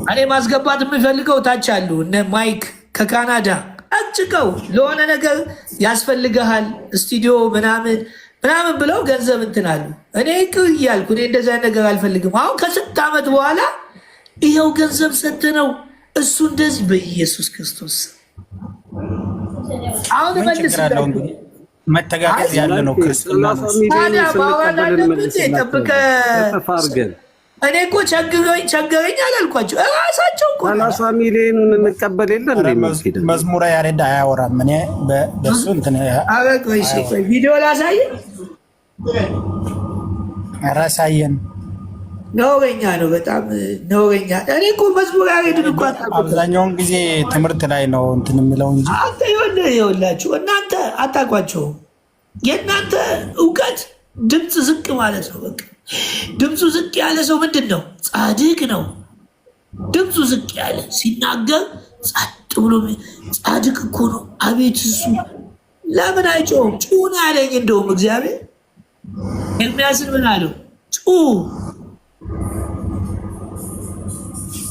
እኔ ማስገባት የምፈልገው ታች አሉ እነ ማይክ ከካናዳ አጭቀው ለሆነ ነገር ያስፈልግሃል ስቱዲዮ ምናምን ምናምን ብለው ገንዘብ እንትን አሉ። እኔ እያልኩ እኔ እንደዛ ነገር አልፈልግም። አሁን ከስንት ዓመት በኋላ ይኸው ገንዘብ ሰጥነው እሱ እንደዚህ በኢየሱስ ክርስቶስ አሁን መልስ መተጋገዝ ያለ ነው ክርስትና ነው። እኔ እኮ ቸገረኝ አላልኳቸው እራሳቸው እኮ 30 ሚሊዮኑን እንቀበል የለ መዝሙረ ያሬድ አያወራም። እኔ በሱ እንትን ቪዲዮ ላሳየ ራሳየን ነውረኛ ነው፣ በጣም ነውረኛ። እኔ እኮ መዝሙር ያሬድን እኮ አብዛኛውን ጊዜ ትምህርት ላይ ነው እንትን የሚለው እንጂ አንተ ይኸውላችሁ እናንተ አታውቋቸውም። የእናንተ እውቀት ድምፅ ዝቅ ማለት ነው። በቃ ድምፁ ዝቅ ያለ ሰው ምንድን ነው? ጻድቅ ነው። ድምፁ ዝቅ ያለ ሲናገር ጸጥ ብሎ ጻድቅ እኮ ነው። አቤት እሱ ለምን አይጮህም? ጩህ ነው ያለኝ። እንደውም እግዚአብሔር ኤርምያስን ምን አለው? ጩህ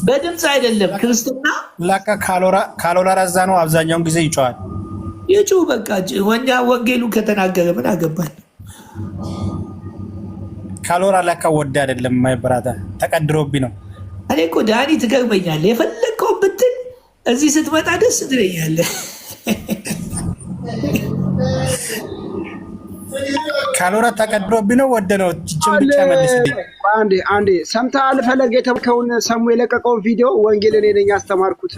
በድምፅ አይደለም። ክርስትና ላካ ካሎራ ራዛ ነው። አብዛኛውን ጊዜ ይጮሃል። የጩህ በቃ ወኛ ወንጌሉ ከተናገረ ምን አገባል? ካሎራ ላካ ወደ አይደለም ማይበራታ ተቀድሮብኝ ነው። እኔ እኮ ዳኒ ትገርመኛለህ። የፈለግከውን ብትል እዚህ ስትመጣ ደስ ትለኛለህ። ካሎራ ተቀድሮብኝ ነው ወደ ነው። ጭጭም ብቻ መልስልኝ። አንዴ ሰምተሃል? ፈለገ የተባለውን ሰሙ የለቀቀውን ቪዲዮ ወንጌል እኔ ነኝ ያስተማርኩት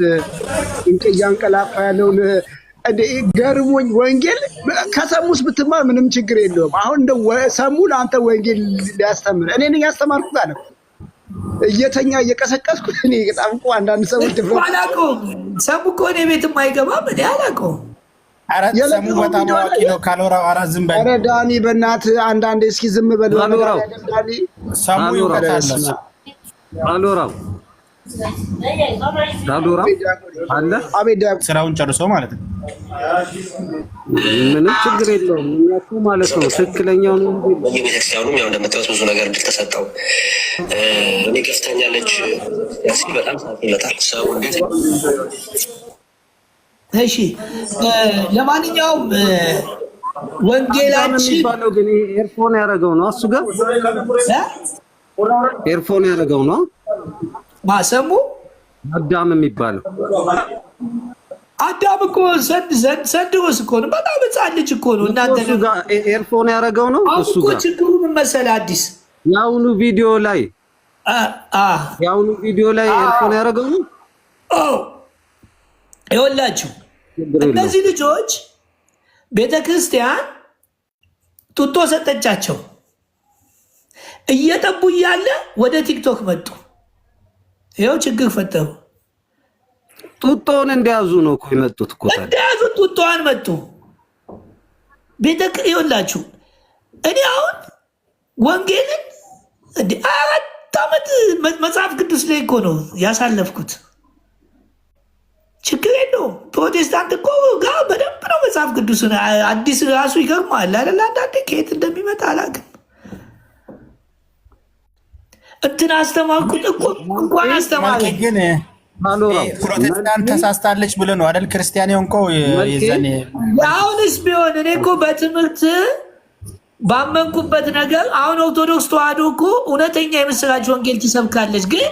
እያንቀላፋ ያለውን ገርሞኝ ወንጌል ከሰሙስ ብትማር ምንም ችግር የለውም። አሁን እንደ ሰሙ ለአንተ ወንጌል ሊያስተምር እኔ ነኝ ያስተማርኩት አለ። እየተኛ እየቀሰቀስኩ እኔ በጣም እኮ አንዳንድ ሰዎች ድፍረት አላውቀውም። ሰሙ እኮ እኔ ቤትም አይገባም። እኔ አላውቀውም። ሰሙ በጣም አዋቂ ነው። ካሎራ አራት ዝም በል። ኧረ ዳኒ በእናትህ አንዳንዴ እስኪ ዝም በል። ሰሙ ይወጣል። ካሎራው አለ አቤት ስራውን ጨርሶ ማለት ነው። ምንም ችግር የለውም። እኛቱ ማለት ነው ትክክለኛው ነው። በቤተክርስቲያኑም ያው እንደምታዩት ብዙ ነገር እድል ተሰጠው። እኔ ከፍተኛለች ያሲ በጣም ሰዓት ይመጣል ሰው እንዴት እሺ ለማንኛውም ወንጌላችን ባለው ግን ኤርፎን ያደረገው ነው እሱ ጋር ኤርፎን ያደረገው ነው ማሰሙ አዳም የሚባለው አዳም እኮ ሰድሮስ እኮ ነው። በጣም ሕፃን ልጅ እኮ ነው። እናንተ ጋር ኤርፎን ያደረገው ነው እሱ ጋር ችግሩ ምን መሰለህ? አዲስ ያውኑ ቪዲዮ ላይ ኤርፎን ያደረገው ነው። ይኸውላችሁ እነዚህ ልጆች ቤተክርስቲያን ጡጦ ሰጠቻቸው። እየጠቡ እያለ ወደ ቲክቶክ መጡ። ይኸው ችግር ፈጠሩ። ጡጦን እንደያዙ ነው እኮ የመጡት እኮ እንደያዙ ጡጦዋን መጡ። ይኸውላችሁ እኔ አሁን ወንጌልን 4 ዓመት መጽሐፍ ቅዱስ ላይ እኮ ነው ያሳለፍኩት። ችግር የለውም። ፕሮቴስታንት እኮ ጋር በደንብ ነው መጽሐፍ ቅዱስን። አዲስ ራሱ ይገርማል አይደል? አንዳንዴ ከየት እንደሚመጣ አላውቅም። እንትን አስተማርኩት እኮ እንኳን አስተማሪ ግን ፕሮቴስታንት ተሳስታለች ብሎ ነው አይደል? ክርስቲያን የሆንከው የዛኔ አሁንስ ቢሆን እኔ እኮ በትምህርት ባመንኩበት ነገር አሁን ኦርቶዶክስ ተዋህዶ እኮ እውነተኛ የምስራች ወንጌል ትሰብካለች። ግን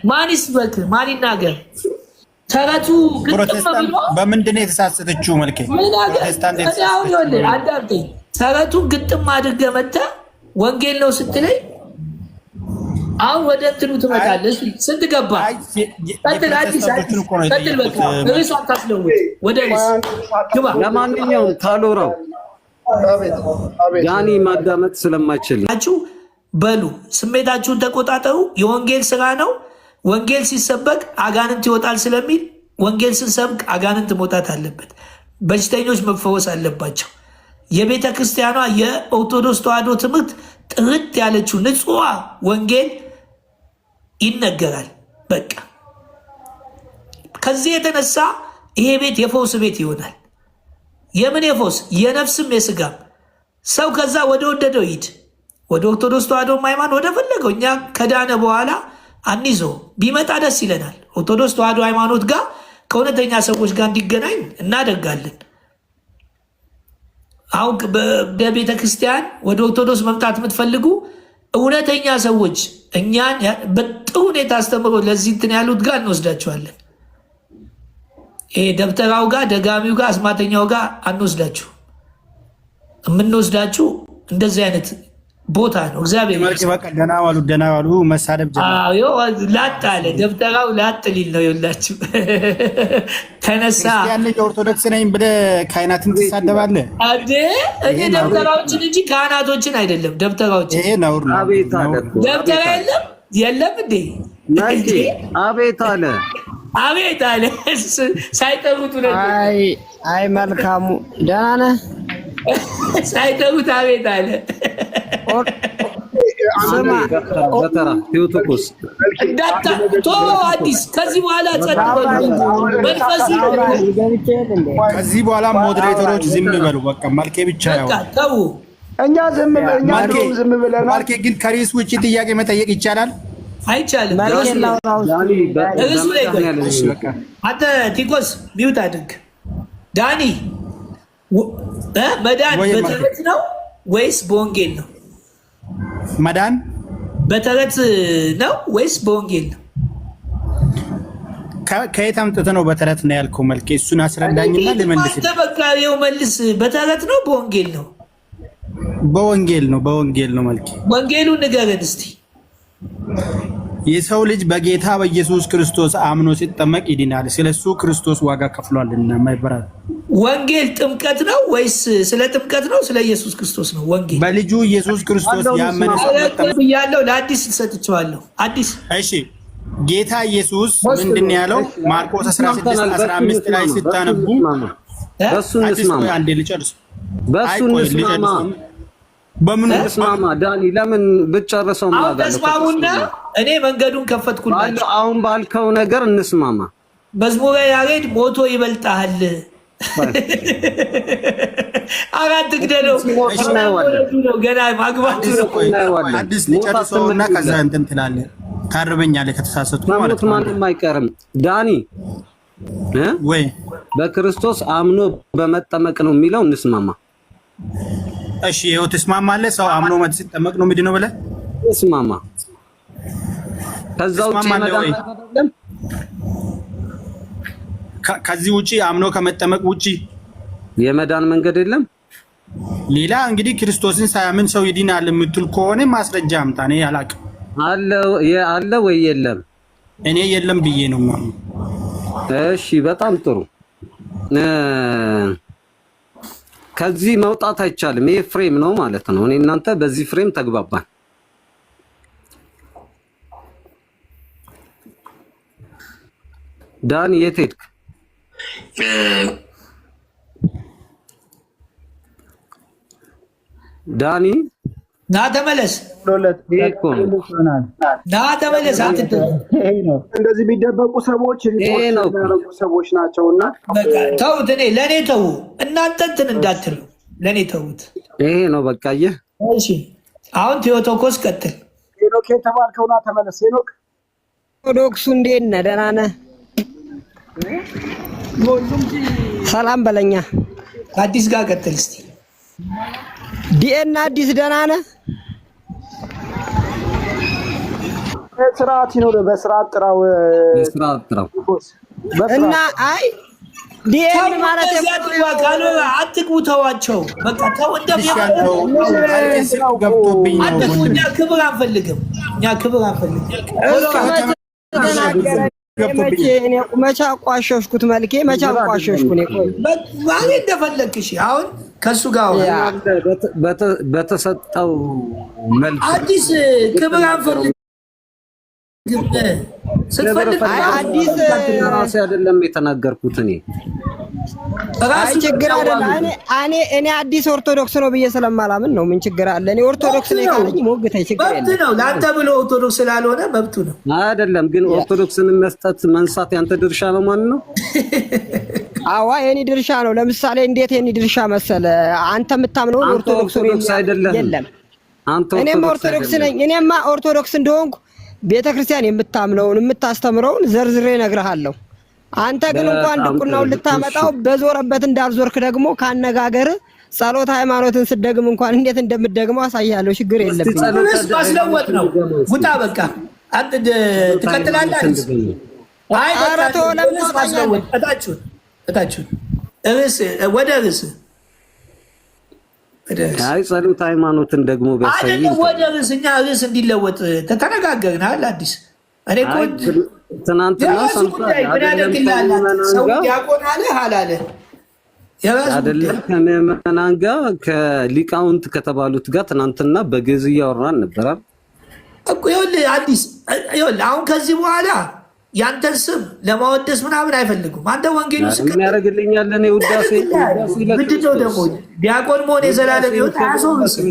ማን ይስበክ? ማን ይናገር? ተረቱ ፕሮቴስታንት በምንድን ነው የተሳሰተችው? መልኬ ፕሮቴስታንት አዳምጠኝ። ተረቱን ግጥም አድርገህ መተህ ወንጌል ነው ስትለኝ አሁን ወደ እንትኑ ትመጣለህ። ስንት ገባ? ርዕስ አታስለውጥ። ወደ ርዕስ ግባ። ለማንኛውም ካሎራው ያኒ ማዳመጥ ስለማይችል በሉ ስሜታችሁን ተቆጣጠሩ። የወንጌል ስራ ነው። ወንጌል ሲሰበክ አጋንንት ይወጣል ስለሚል ወንጌል ስንሰብክ አጋንንት መውጣት አለበት። በሽተኞች መፈወስ አለባቸው። የቤተ ክርስቲያኗ የኦርቶዶክስ ተዋህዶ ትምህርት ጥርት ያለችው ንጹዋ ወንጌል ይነገራል። በቃ ከዚህ የተነሳ ይሄ ቤት የፈውስ ቤት ይሆናል። የምን የፈውስ የነፍስም የስጋም ሰው ከዛ ወደ ወደደው ሂድ። ወደ ኦርቶዶክስ ተዋህዶ ሃይማኖት ወደ ፈለገው። እኛ ከዳነ በኋላ አንይዞ ቢመጣ ደስ ይለናል። ኦርቶዶክስ ተዋሕዶ ሃይማኖት ጋር ከእውነተኛ ሰዎች ጋር እንዲገናኝ እናደርጋለን። አሁን በቤተ ክርስቲያን ወደ ኦርቶዶክስ መምጣት የምትፈልጉ እውነተኛ ሰዎች እኛን በጥሩ ሁኔታ አስተምሮ ለዚህ እንትን ያሉት ጋር እንወስዳቸዋለን። ይሄ ደብተራው ጋር፣ ደጋሚው ጋር፣ አስማተኛው ጋር አንወስዳችሁ። የምንወስዳችሁ እንደዚህ አይነት ቦታ ነው። እግዚአብሔር ደህና ዋሉ መሳደብ ላጥ አለ። ደብተራው ላጥ ሊል ነው። ይኸውላችሁ ተነሳ። ኦርቶዶክስ ነኝ ብለህ ካህናትን ትሳደባለህ። እኔ ደብተራዎችን እንጂ ካህናቶችን አይደለም። ደብተራዎችን ይሄ ነውር ነው። ደብተራ የለም እንዴ? አቤት አለ አቤት አለ ሳይጠሩት። አይ መልካሙ ደህና ነህ? ሳይጠሩት አቤት አለ። አዲስ ከዚህ በኋላ ከዚህ በኋላ ሞዴሬተሮች ዝም በሉ። በቃ መልኬ ብቻ ያው ተው። እኛ ዝም ብለናል። መልኬ ግን ከሪስ ውጭ ጥያቄ መጠየቅ ይቻላል? አይቻልም። አንተ ቲኮስ ሚውት አድርግ። ዳኒ መዳን በተረት ነው ወይስ በወንጌል ነው? መዳን በተረት ነው ወይስ በወንጌል ነው? ከየት አምጥተህ ነው በተረት ነው ያልከው? መልኬ እሱን አስረዳኝና ልመልስ። ተበቃየው መልስ። በተረት ነው በወንጌል ነው? በወንጌል ነው መልኬ። ወንጌሉን ንገረን እስቲ። የሰው ልጅ በጌታ በኢየሱስ ክርስቶስ አምኖ ሲጠመቅ ይድናል። ስለሱ ክርስቶስ ዋጋ ከፍሏልና ማይበራል። ወንጌል ጥምቀት ነው ወይስ ስለ ጥምቀት ነው ስለ ኢየሱስ ክርስቶስ ነው? ወንጌል በልጁ ኢየሱስ ክርስቶስ ያመነ ሰው ያለው ለአዲስ ሰጥቼዋለሁ። አዲስ እሺ፣ ጌታ ኢየሱስ ምንድን ያለው? ማርቆስ 16:15 ላይ ስታነቡ በሱ እንስማማ። አንዴ ልጨርስ። በሱ እንስማማ። በምን እንስማማ? ዳኒ ለምን ብትጨርሰው ማለት ነው? ተስማሙና እኔ መንገዱን ከፈትኩላችሁ። አሁን ባልከው ነገር እንስማማ። መዝሙረ ያሬድ ሞቶ ይበልጣል። አራት ግደለው ገና ማግባቱ ነው። አዲስ ልጨርሰውና ከዛ እንትን ትላለህ፣ ታርበኛለህ ከተሳሳትኩ ማለት ነው። ማንም አይቀርም። ዳኒ ወይ በክርስቶስ አምኖ በመጠመቅ ነው የሚለው እንስማማ። እሺ ይኸው ትስማማለህ? ሰው አምኖ ሲጠመቅ ነው ምንድን ነው ብለህ እስማማ። ከዛ ውጪ አይደለም። ከዚህ ውጪ አምኖ ከመጠመቅ ውጪ የመዳን መንገድ የለም። ሌላ እንግዲህ ክርስቶስን ሳያምን ሰው ይድናል የምትል ከሆነ ማስረጃ አምጣ። እኔ አላውቅም። አለ ወይ የለም? እኔ የለም ብዬ ነው። እሺ በጣም ጥሩ። ከዚህ መውጣት አይቻልም። ይሄ ፍሬም ነው ማለት ነው። እኔ እናንተ በዚህ ፍሬም ተግባባን። ዳኒ የት ሄድክ? ዳኒ ና ተመለስ። ና ተመለስ። እንደዚህ የሚደበቁ ሰዎች ሰዎች ናቸውና ተውት። እኔ ለእኔ ተው፣ እናንተ እንትን እንዳትሉ ለእኔ ተውት። ይሄ ነው በቃ። እሺ አሁን ቴዎቶኮስ ቀጥል። ሄኖክ የተባልከውና ተመለስ። ሄኖክ ኦርቶዶክሱ እንዴት ነህ? ደህና ነህ? ሰላም በለኛ። አዲስ ጋር ቀጥል እስቲ። ዲኤና አዲስ ደህና ነህ? ስርዓት ይኖር። በስርዓት ጥራው እና አይ ዲኤን ማለት አትግቡ፣ ተዋቸው በቃ ተው። እኛ ክብር አንፈልግም። መቼ አቋሸሽኩት? መልኬ መቼ አቋሸሽኩ? ቆይ እንደፈለግሽ አሁን ከሱ ጋር በተሰጠው መልክ አዲስ ክብር አንፈልግም። አዲስ ራሴ አይደለም የተናገርኩት እኔ ችግር አይደለም። እኔ አዲስ ኦርቶዶክስ ነው ብዬ ስለማላምን ነው። ምን ችግር አለ? እኔ ኦርቶዶክስ ነኝ ካለኝ ሞግተኝ ችግር የለም። መብት ነው ለአንተ ብሎ ኦርቶዶክስ ስላልሆነ መብቱ ነው። አይደለም ግን ኦርቶዶክስን መስጠት መንሳት ያንተ ድርሻ ነው ማለት ነው። አዋ የኔ ድርሻ ነው። ለምሳሌ እንዴት የኔ ድርሻ መሰለ? አንተ የምታምነው ኦርቶዶክስ አይደለም። የለም እኔም ኦርቶዶክስ ነኝ። እኔማ ኦርቶዶክስ እንደሆንኩ ቤተክርስቲያን የምታምነውን የምታስተምረውን ዘርዝሬ እነግርሃለሁ። አንተ ግን እንኳን ድቁናውን ልታመጣው በዞረበት እንዳልዞርክ ደግሞ ካነጋገር ጸሎት ሃይማኖትን ስደግም እንኳን እንዴት እንደምትደግመው አሳያለሁ። ችግር የለብኝ። ማስለወጥ ነው። ውጣ በቃ አንተ ትቀጥላለህ። አይ ኧረ ተው ለምን ታወጣኛለህ? እታችሁን ርዕስ ወደ ርዕስ አይ ጸሎት ሃይማኖትን ደግሞ ቢያሳይ ወደ ርዕስ እኛ ርዕስ እንዲለወጥ ተነጋገርን አይደል? አዲስ እኔ እኮ ትናንትና ሰው ዲያቆን አለ አላለ አይደለም ከምዕመናን ጋር ከሊቃውንት ከተባሉት ጋር ትናንትና በግዕዝ እያወራን ነበር እኮ። ይኸውልህ አዲስ ይኸውልህ አሁን ከዚህ በኋላ ያንተን ስም ለማወደስ ምናምን አይፈልጉም። አንተ ወንጌሉ ምን ያደርግልኛል? እኔ ውዳሴ ምንድን ነው ደግሞ ዲያቆን መሆን የዘላለም ሕይወት አያስወርስም።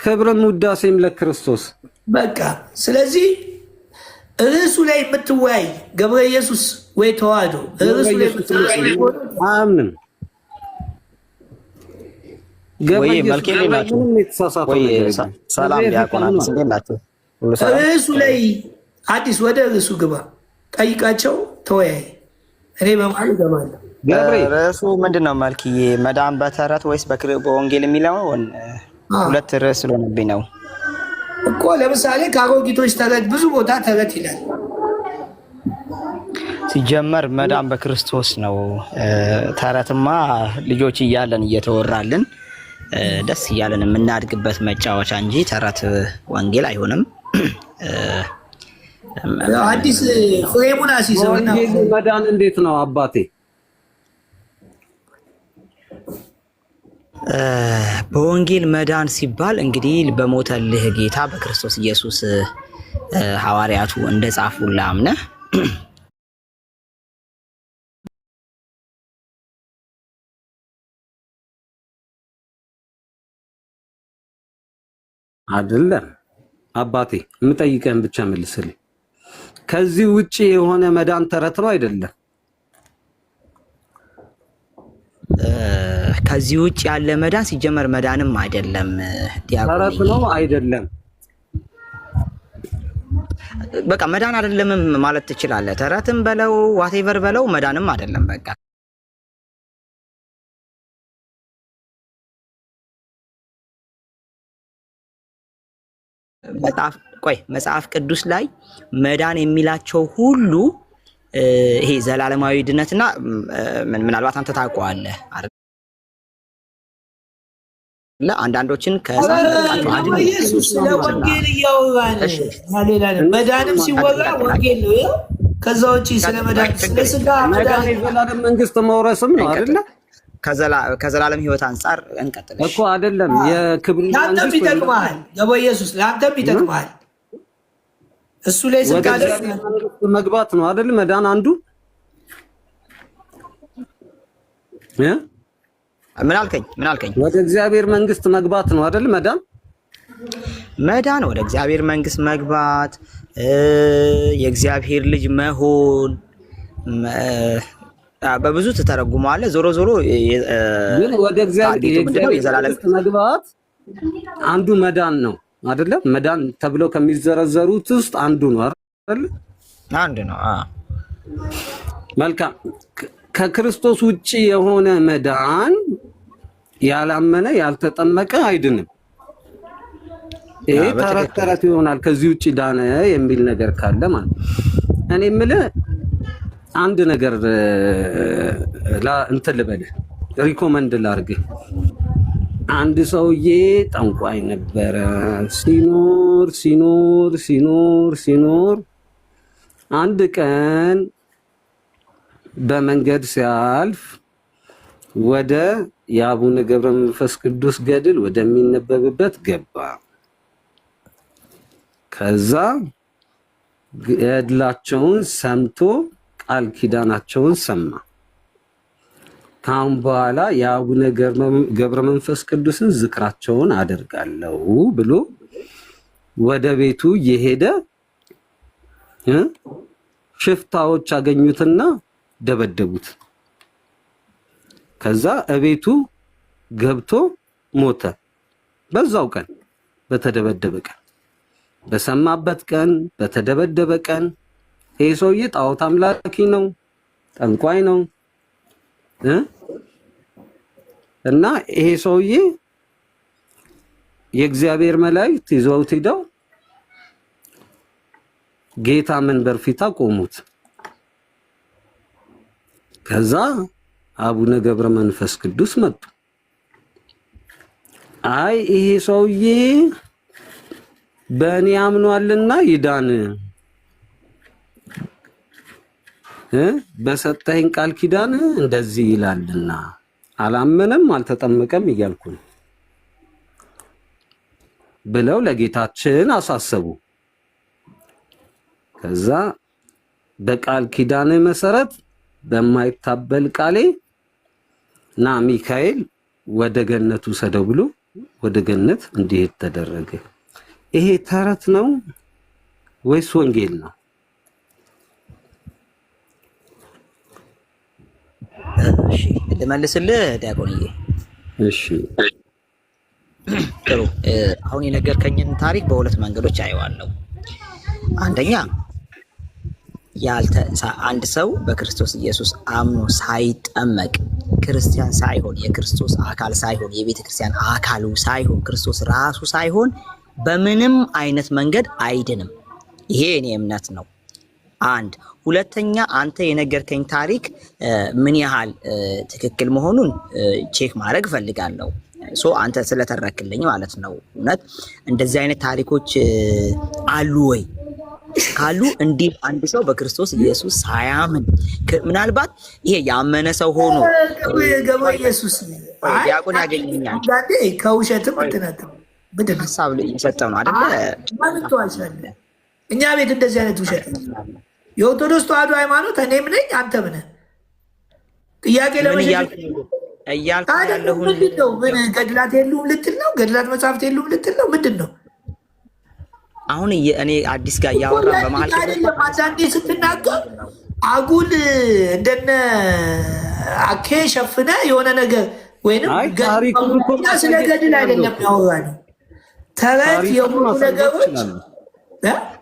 ክብርም ውዳሴም ለክርስቶስ በቃ። ስለዚህ ርዕሱ ላይ የምትወያይ ገብረ ኢየሱስ ወይ ተዋህዶ ርዕሱ ላይ አምንም ሰላም ዲያቆናት እንዴት ናቸው? ርዕሱ ላይ አዲስ ወደ ርዕሱ ግባ፣ ጠይቃቸው፣ ተወያይ። እኔ በመሀል እገባለሁ። ርዕሱ ምንድን ነው መልክዬ? መዳን በተረት ወይስ በወንጌል የሚለው ሁለት ርዕስ ስለሆነብኝ ነው እኮ። ለምሳሌ ከአሮጊቶች ተረት ብዙ ቦታ ተረት ይላል። ሲጀመር መዳን በክርስቶስ ነው። ተረትማ ልጆች እያለን እየተወራልን ደስ እያለን የምናድግበት መጫወቻ እንጂ ተረት ወንጌል አይሆንም። አዲስ ፍሬሙን አሲዘውና መዳን እንዴት ነው አባቴ? በወንጌል መዳን ሲባል እንግዲህ በሞተልህ ጌታ በክርስቶስ ኢየሱስ ሐዋርያቱ እንደጻፉልህ አምነህ አይደለም አባቴ፣ የምጠይቀህን ብቻ መልስልኝ። ከዚህ ውጪ የሆነ መዳን ተረት ነው አይደለም? ከዚህ ውጭ ያለ መዳን ሲጀመር መዳንም አይደለም። ተረት ነው አይደለም? በቃ መዳን አይደለም ማለት ትችላለህ። ተረትም በለው ዋቴቨር በለው መዳንም አይደለም። በቃ መጽሐፍ ቅዱስ ላይ መዳን የሚላቸው ሁሉ ይሄ ዘላለማዊ ድነትና ምናልባት አንተ ታውቀዋለህ አይደል? አንዳንዶችን ኢየሱስ ለወንጌል እያወራን መዳንም ሲወራ ወንጌል ነው። ከዛ ውጪ ስለ መዳን ስለ ስጋ መዳን የዘላለም መንግስት መውረስም ነው አይደለ? ከዘላለም ህይወት አንጻር እንቀጥል እኮ አይደለም። የክብር ለአንተም ይጠቅማል። ገብረ ኢየሱስ ለአንተም ይጠቅማል። እሱ ላይ ስጋደ መግባት ነው አይደል? መዳን አንዱ ምን አልከኝ? ወደ እግዚአብሔር መንግስት መግባት ነው አይደል? መዳን ወደ እግዚአብሔር መንግስት መግባት፣ የእግዚአብሔር ልጅ መሆን በብዙ ተተረጉመዋለህ። ዞሮ ግን ወደ እግዚአብሔር መግባት አንዱ መዳን ነው አይደለም? መዳን ተብለው ከሚዘረዘሩት ውስጥ አንዱ ነው አይደል? አንዱ ነው። መልካም። ከክርስቶስ ውጪ የሆነ መዳን ያላመነ ያልተጠመቀ አይድንም። ይሄ ተረት ይሆናል። ከዚህ ውጪ ዳነ የሚል ነገር ካለ ማለት እኔ የምልህ አንድ ነገር እንትን ልበልህ፣ ሪኮመንድ ላድርግህ። አንድ ሰውዬ ጠንቋይ ነበረ። ሲኖር አንድ ቀን በመንገድ ሲያልፍ ወደ የአቡነ ገብረ መንፈስ ቅዱስ ገድል ወደሚነበብበት ገባ። ከዛ ገድላቸውን ሰምቶ ቃል ኪዳናቸውን ሰማ። ካሁን በኋላ የአቡነ ገብረ መንፈስ ቅዱስን ዝክራቸውን አደርጋለሁ ብሎ ወደ ቤቱ የሄደ ሽፍታዎች አገኙትና ደበደቡት። ከዛ እቤቱ ገብቶ ሞተ። በዛው ቀን በተደበደበ ቀን በሰማበት ቀን በተደበደበ ቀን ይሄ ሰውዬ ጣዖት አምላኪ ነው፣ ጠንቋይ ነው እና ይሄ ሰውዬ የእግዚአብሔር መላእክት ይዘውት ሄደው ጌታ መንበር ፊት አቆሙት። ከዛ አቡነ ገብረ መንፈስ ቅዱስ መጡ። አይ ይሄ ሰውዬ በእኔ አምኗልና ይዳን፣ በሰጠኸኝ ቃል ኪዳን እንደዚህ ይላልና አላመነም አልተጠመቀም እያልኩ ነው ብለው ለጌታችን አሳሰቡ። ከዛ በቃል ኪዳን መሰረት በማይታበል ቃሌ ና ሚካኤል ወደ ገነቱ ሰደው ብሎ ወደ ገነት እንዲሄድ ተደረገ። ይሄ ተረት ነው ወይስ ወንጌል ነው? እሺ ልመልስልህ ዲያቆንዬ። እሺ ጥሩ። አሁን የነገርከኝን ታሪክ በሁለት መንገዶች አየዋለሁ። አንደኛ አንድ ሰው በክርስቶስ ኢየሱስ አምኖ ሳይጠመቅ ክርስቲያን ሳይሆን የክርስቶስ አካል ሳይሆን የቤተ ክርስቲያን አካሉ ሳይሆን ክርስቶስ ራሱ ሳይሆን በምንም አይነት መንገድ አይድንም። ይሄ እኔ እምነት ነው። አንድ ሁለተኛ አንተ የነገርከኝ ታሪክ ምን ያህል ትክክል መሆኑን ቼክ ማድረግ ፈልጋለሁ። አንተ ስለተረክልኝ ማለት ነው። እውነት እንደዚህ አይነት ታሪኮች አሉ ወይ? ካሉ እንዲህ አንድ ሰው በክርስቶስ ኢየሱስ ሳያምን ምናልባት ይሄ ያመነ ሰው ሆኖ ገባ ኢየሱስ ዲያቆን ያገኘኛል ከውሸትም እንትናተም ብድን ሐሳብ እየሰጠው ነው አይደለ? እኛ ቤት እንደዚህ አይነት ውሸት የኦርቶዶክስ ተዋሕዶ ሃይማኖት እኔም ነኝ አንተም ነህ። ጥያቄ ለምን እያልኩ ያለሁ ምንድን ነው? ምን ገድላት የሉም ልትል ነው? ገድላት መጽሐፍት የሉም ልትል ነው? ምንድን ነው? አሁን እኔ አዲስ ጋር እያወራ በመሀል አይደለም። አንዳንዴ ስትናገር አጉል እንደነ አኬ ሸፍነ የሆነ ነገር ወይንም ስለ ገድል አይደለም ያወራነው ተረት የሆኑ ነገሮች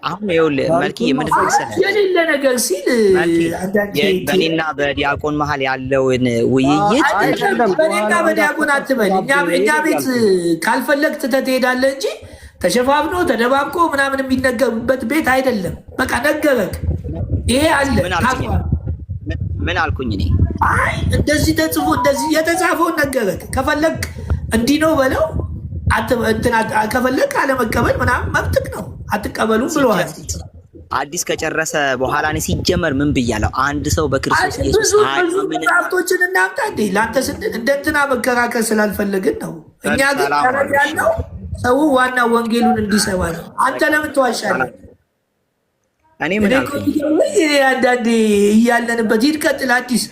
አሁን ይኸውልህ መልኪ ምንድን ነው መሰለህ የሌለ ነገር ሲል በእኔና በዲያቆን መሀል ያለውን ውይይት በእኔና በዲያቆን አትበል። እኛ ቤት ካልፈለግ ትተህ ትሄዳለህ እንጂ ተሸፋፍኖ ተደባብቆ ምናምን የሚነገሩበት ቤት አይደለም። በቃ ነገረክ። ይሄ አለ። ምን አልኩኝ እኔ? አይ እንደዚህ ተጽፎ እንደዚህ የተጻፈውን ነገረክ። ከፈለግ እንዲህ ነው በለው። ከፈለግ አለመቀበል ምናምን መብትክ ነው። አትቀበሉም ብለዋል። አዲስ ከጨረሰ በኋላ እኔ ሲጀመር ምን ብያለሁ? አንድ ሰው በክርስቶስ ኢየሱስ ብዙ መጽሐፍቶችን እናምጣ እንዴ ላንተ ስንል እንደ እንትና መከራከር ስላልፈለግን ነው። እኛ ግን ተረት ያለው ሰው ዋና ወንጌሉን እንዲሰማ ነው። አንተ ለምን ትዋሻለህ? እኔ ምን አልኩኝ? አንዳንዴ እያለንበት ሂድ ቀጥል። አዲስ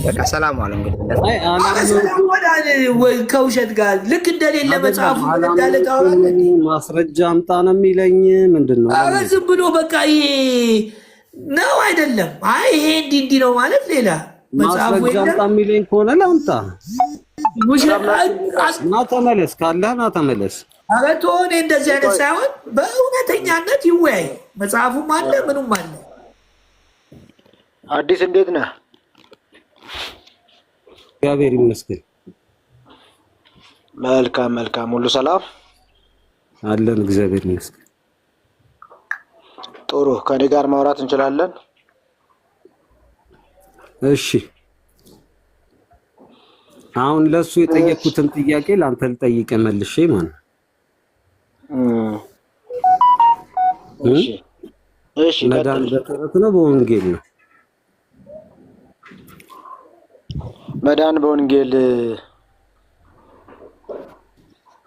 በቃ ሰላም አለ እንግዲህ ከውሸት ጋር ልክ እንደሌለ መጽሐፉ እንዳለ ታወራለህ። ማስረጃ አምጣ ነው የሚለኝ። ምንድን ነው? ኧረ ዝም ብሎ በቃ ይሄ ነው አይደለም። አይ ይሄ እንዲህ ነው ማለት ሌላ መጽሐፉ ማስረጃ አምጣ የሚለኝ ከሆነ ላምጣ እና ተመለስ ካለህ ና ተመለስ። ኧረ ተወው። እኔ እንደዚህ አይነት ሳይሆን በእውነተኛነት ይወያይ። መጽሐፉም አለ ምኑም አለ። አዲስ እንዴት ነህ? እግዚአብሔር ይመስገን። መልካም መልካም፣ ሁሉ ሰላም አለን። እግዚአብሔር ይመስገን። ጥሩ። ከኔ ጋር ማውራት እንችላለን? እሺ። አሁን ለሱ የጠየቅኩትን ጥያቄ ለአንተ ልጠይቅ መልሼ ማለት እሺ። መዳን በተረት ነው በወንጌል ነው? መዳን በወንጌል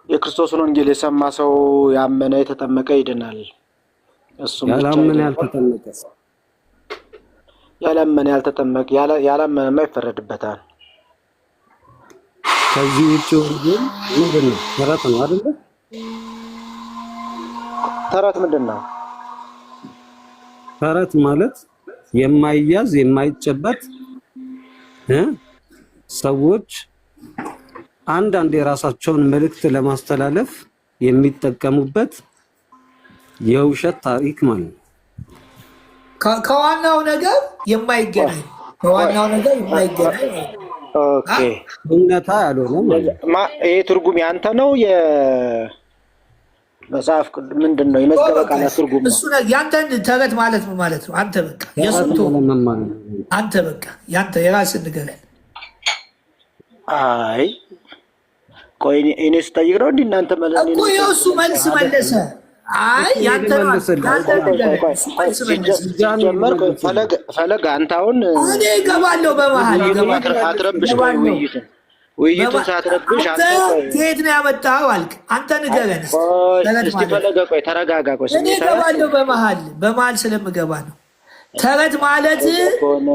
የክርስቶስን ወንጌል የሰማ ሰው ያመነ የተጠመቀ ይድናል። እሱም ያላመነ ያልተጠመቀ ያላመነማ ይፈረድበታል። ከዚህ ውጭ ወንጌል ምንድን ነው? ተረት ነው አይደለ? ተረት ምንድን ነው? ተረት ማለት የማይያዝ የማይጨበጥ ሰዎች አንዳንድ የራሳቸውን መልእክት ለማስተላለፍ የሚጠቀሙበት የውሸት ታሪክ ማለት ነው። ከዋናው ነገር የማይገናኝ ኦኬ እውነታ ያልሆነ ይሄ ትርጉም ያንተ ነው? የመጽሐፍ ቅዱስ ምንድን ነው? የመዝገበ ቃላት ትርጉም እሱ ነው። ያንተን ተረት ማለት ነው ማለት ነው። አንተ በቃ አንተ በቃ ያንተ የራስን ንገረን። አይ ቆይ እኔ ስጠይቅ ነው እንዴ እናንተ ማለት ነው? እሱ መልስ መለሰ። አይ ያንተ ፈለገ አንተ አሁን እኔ እገባለሁ በመሀል አትረብሽ። ውይይቱን ሳትረብሽ አንተ ከየት ነው ያመጣኸው አልክ። አንተ ንገረን እስኪ ፈለገ። ቆይ ተረጋጋ። ቆይ እኔ እገባለሁ በመሀል ስለምገባ ነው። ተረት ማለት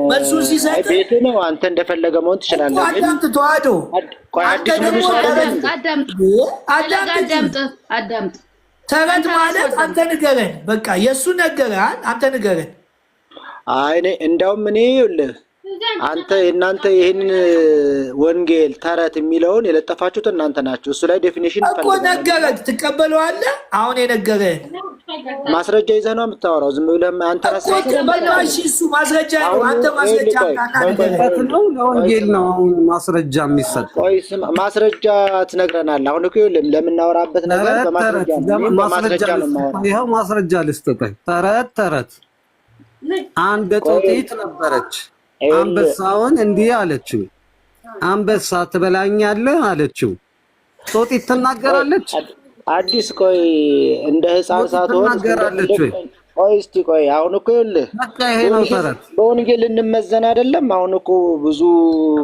መልሱን ሲሰጥ ቤት ነው። አንተ እንደፈለገ መሆን ትችላለህ። አዳምጥ ተዋህዶ። አንተ ደግሞ አዳምጥ። ተረት ማለት አንተ ንገረን። በቃ የእሱ ነገረን፣ አንተ ንገረን። አይ እኔ እንደውም እኔ ይኸውልህ አንተ እናንተ ይህን ወንጌል ተረት የሚለውን የለጠፋችሁት እናንተ ናችሁ። እሱ ላይ ዴፊኒሽን እኮ ነገረህ፣ ትቀበለዋለህ። አሁን የነገረህን ማስረጃ ይዘህ ነው የምታወራው። ዝም ብለህ አንተ ራስህ እሱ ማስረጃ ነው። አንተ ማስረጃ ነው ለወንጌል ነው አሁን ማስረጃ የሚሰጠው። ቆይ ማስረጃ ትነግረናለህ። አሁን እኮ ለምናወራበት ነገር በማስረጃ ነው የማወራው። ይኸው ማስረጃ ልስጥህ። ተረት አንድ ጦጢት ነበረች። አንበሳውን እንዲህ አለችው፣ አንበሳ ትበላኛለህ አለችው። ጦጢት ትናገራለች። አዲስ ቆይ እንደ ሕፃን ሳትሆን ትናገራለች ወይ? ቆይ እስቲ ቆይ አሁን እኮ ይኸውልህ በቃ ይሄ ነው ተረት። በወንጌል እንመዘን አይደለም። አሁን እኮ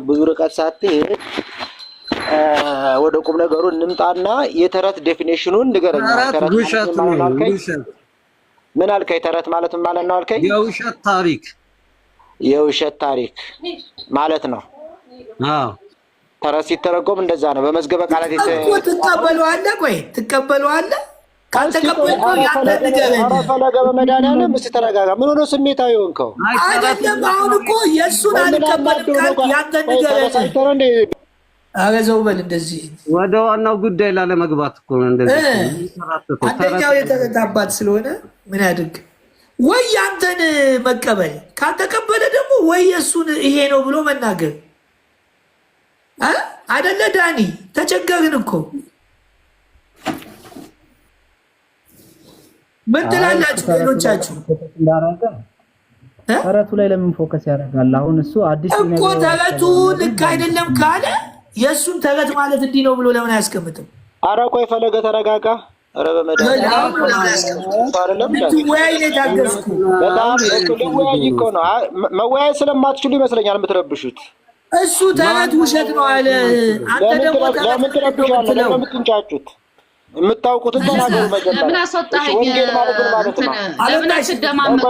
ብዙ ርቀት ሳትሄድ ወደ ቁም ነገሩ እንምጣና የተረት ዴፊኒሽኑን ንገረኝ። ተረት ውሸት ነው። ውሸት ምን አልከኝ? ተረት ማለት ምን ማለት ነው አልከኝ? የውሸት ታሪክ ማለት ነው። አዎ ተረት ሲተረጎም እንደዛ ነው። በመዝገበ ቃላት ትቀበለዋለህ። ቆይ ትቀበለዋለህ። ካልተቀበልከው ያንተ ንገረን። ፈለገ በመድኃኒዓለም እስኪ ተረጋጋ። ምን ሆኖ ስሜታዊ ሆንከው? አይደለም አሁን እኮ የእሱን አልቀበልም ካልክ ያንተ ንገረን። ኧረ ዘው በል። እንደዚህ ወደ ዋናው ጉዳይ ላለመግባት እኮ ነው እንደዚህ። አንደኛው የተረት አባት ስለሆነ ምን ያድርግ? ወይ ያንተን መቀበል፣ ካልተቀበለ ደግሞ ወይ የእሱን ይሄ ነው ብሎ መናገር አይደለ? ዳኒ ተቸገርን እኮ። ምን ትላላችሁ ሌሎቻችሁ? ተረቱ ላይ ለምን ፎከስ ያደርጋል? አሁን እሱ አዲስ እኮ ተረቱ ልክ አይደለም ካለ የእሱን ተረት ማለት እንዲህ ነው ብሎ ለምን አያስቀምጥም? አረ ቆይ ፈለገ ተረጋጋ። አረ በመድኃኒዓለም ልትወያይ ነው የታገዝኩ። በጣም ልወያይ እኮ ነው። መወያየት ስለማትችሉ ይመስለኛል የምትረብሹት። እሱ ተረት ውሸት ነው አለ። አንተ ደግሞ ለምን ትረብሻለህ? ለምን የምትንጫጩት? የምታውቁትን ተናገሩ። ለምን አስወጣኸኝ? ወንጌል ማለት ምን ማለት ነው? ለምን አትደማመጡ?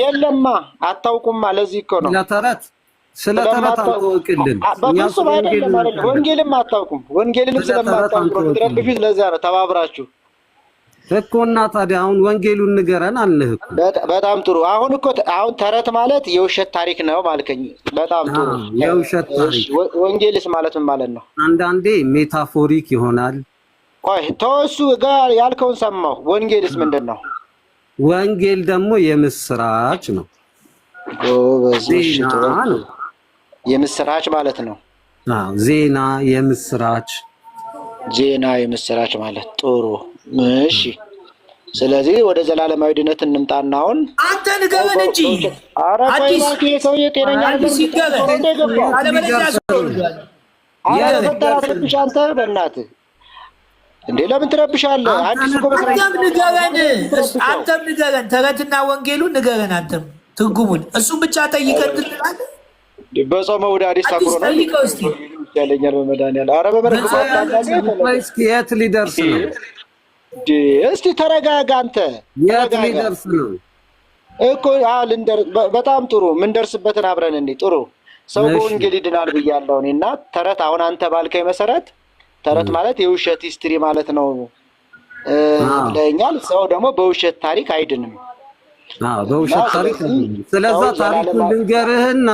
የለማ አታውቁማ። ለዚህ እኮ ነው ስለ ተረት አታውቅልን። በፍጹም አይደለም ማለት ነው። ወንጌልም አታውቁም። ወንጌልንም ስለማታውቁ ነው የምትረብሹት። ለዚያ ነው ተባብራችሁ እኮ። እና ታዲያ አሁን ወንጌሉን ንገረን አልንህ እኮ። በጣም ጥሩ። አሁን ተረት ማለት የውሸት ታሪክ ነው ማልከኝ። በጣም ጥሩ። የውሸት ታሪክ። ወንጌልስ ማለት ምን ማለት ነው? አንዳንዴ ሜታፎሪክ ይሆናል። ቆይ ተወሱ ጋር ያልከውን ሰማሁ። ወንጌልስ ምንድን ነው? ወንጌል ደግሞ የምስራች ነው። ዜና ነው። የምስራች ማለት ነው። ዜና የምስራች ማለት ጥሩ። እሺ፣ ስለዚህ ወደ ዘላለማዊ ድነት እንምጣና አሁን አንተ ንገረን እንጂ። ኧረ ቆይ እባክህ የሰውዬ ጤነኛ አዲስ ይገረን ትረብሽ አንተ በእናትህ እንዴ! ለምን ትረብሻለህ? አዲስ እኮ አንተም ንገረን። ተረትና ወንጌሉን ንገረን። አንተም ትርጉሙን እሱም ብቻ ጠይቀን ትላለህ። በጾመ ውዳዴ ሳክሮ ነው ያለኛል በመድኃኒዓለም። ኧረ እስኪ የት ሊደርስ ነው? እስቲ ተረጋጋ አንተ። የት ሊደርስ ነው እኮ? በጣም ጥሩ። ምንደርስበትን አብረን እንዴ። ጥሩ ሰው በወንጌል ይድናል ብያለሁ እኔ። እና ተረት አሁን አንተ ባልከኝ መሰረት ተረት ማለት የውሸት ሂስትሪ ማለት ነው ብለኛል። ሰው ደግሞ በውሸት ታሪክ አይድንም። በውሸት ታሪክ ስለዛ ታሪኩን ልንገርህና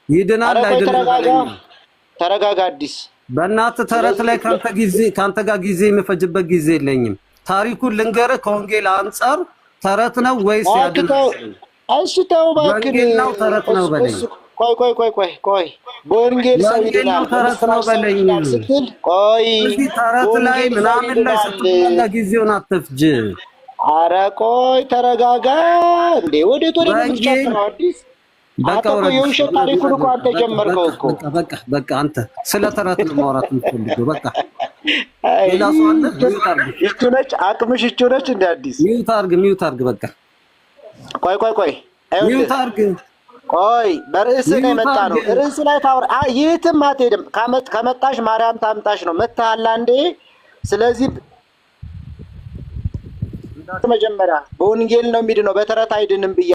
ይድናል አይደለም። ተረጋጋ አዲስ። በእናትህ ተረት ላይ ካንተ ጋር ጊዜ የምፈጅበት ጊዜ የለኝም። ታሪኩን ልንገርህ ከወንጌል አንጻር ተረት ነው ወይስ ያድን? እሺ ተው እባክህ። ወንጌል ነው ተረት ነው በለኝ። ቆይ በወንጌል ሰው ይድናል ተረት ነው በለኝ ስትል ቆይ እዚህ ተረት ላይ ምናምን ላይ ስትባላ ጊዜውን አትፍጅ። ኧረ ቆይ ተረጋጋ እንዴ። ወዴት ነው አዲስ? በቃ የውሸት ታሪኩን እኮ አንተ ጀመርከው እኮ። በቃ አንተ ስለ ተረት ነው ማውራት የምትፈልገው። በቃ ሌላ ሰው አለ? እቺ ነች አቅምሽ፣ እቺ ነች እንደ አዲስ። ሚውት አርግ። በቃ ቆይ ሚውት አርግ። ቆይ በርዕስ ላይ መጣ ነው። ርዕስ ላይ ታወራ። የትም አትሄድም። ከመጣሽ ማርያም ታምጣሽ ነው። መታሃላ እንዴ? ስለዚህ መጀመሪያ በወንጌል ነው የሚድነው፣ በተረት አይድንም ብያ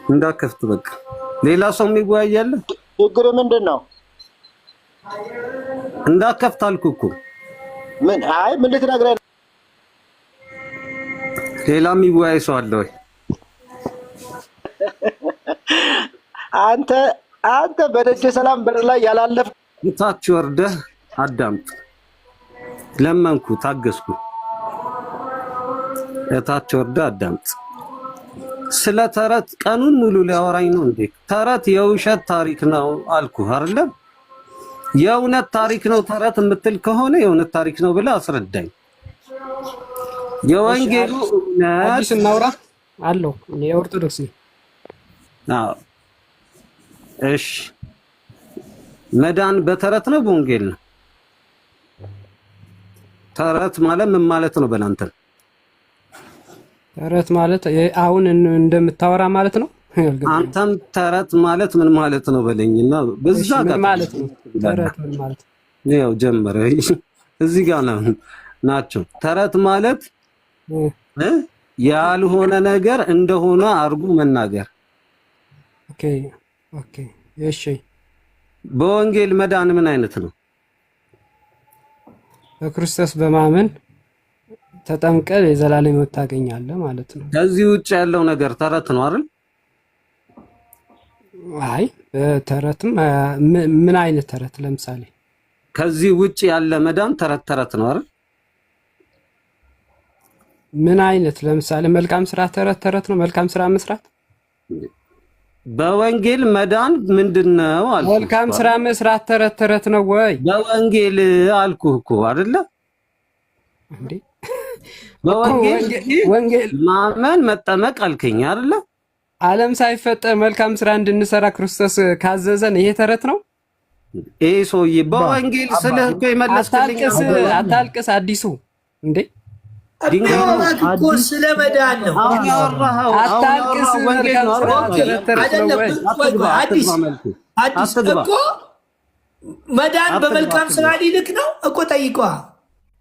እንዳከፍት። በቃ ሌላ ሰው የሚወያያል። ችግር ምንድን ነው? እንዳከፍት አልኩህ እኮ። ምን ልትነግረኝ? ሌላ የሚወያይ ሰው አለ ወይ? አንተ በደጀ ሰላም በር ላይ ያላለፍ ታች ወርደህ አዳምጥ። ለመንኩ፣ ታገስኩ። እታች ወርደህ አዳምጥ። ስለ ተረት ቀኑን ሙሉ ሊያወራኝ ነው እንዴ? ተረት የውሸት ታሪክ ነው አልኩህ አይደለም? የእውነት ታሪክ ነው ተረት የምትል ከሆነ የእውነት ታሪክ ነው ብለህ አስረዳኝ። የወንጌሉ እውነት አዲስ እናውራ አለው። እኔ ኦርቶዶክስ ነኝ። አዎ እሺ። መዳን በተረት ነው በወንጌል ነው? ተረት ማለት ምን ማለት ነው በእናንተ? ተረት ማለት አሁን እንደምታወራ ማለት ነው። አንተም ተረት ማለት ምን ማለት ነው በለኝና በዛ ጋር ማለት ነው። ተረት ምን ማለት ነው? ያው ጀመረ እዚህ ጋር ናቸው። ተረት ማለት ያልሆነ ነገር እንደሆነ አድርጎ መናገር። ኦኬ እሺ። በወንጌል መዳን ምን አይነት ነው? በክርስቶስ በማመን ተጠምቀህ የዘላለም ሕይወት ታገኛለህ ማለት ነው። ከዚህ ውጭ ያለው ነገር ተረት ነው አይደል? አይ ተረትም ምን አይነት ተረት? ለምሳሌ ከዚህ ውጭ ያለ መዳን ተረት ነው አይደል? ምን አይነት? ለምሳሌ መልካም ስራ ተረት ነው። መልካም ስራ መስራት በወንጌል መዳን ምንድነው አልኩህ። መልካም ስራ መስራት ተረት ነው ወይ? በወንጌል አልኩህ እኮ አይደለ እንዴ? በወንጌል ማመን መጠመቅ አልከኝ አይደለ? ዓለም ሳይፈጠር መልካም ስራ እንድንሰራ ክርስቶስ ካዘዘን ይሄ ተረት ነው። ይሄ ሰውዬ በወንጌል ስለህ እኮ የመለስክልኝ። አታልቅስ አዲሱ እንዴ እኮ ስለ መዳን ነው አታልቅስ። መልካም ስራ ተረት ነው ወይ? አዲስ እኮ መዳን በመልካም ስራ ሊልክ ነው እኮ ጠይቋ።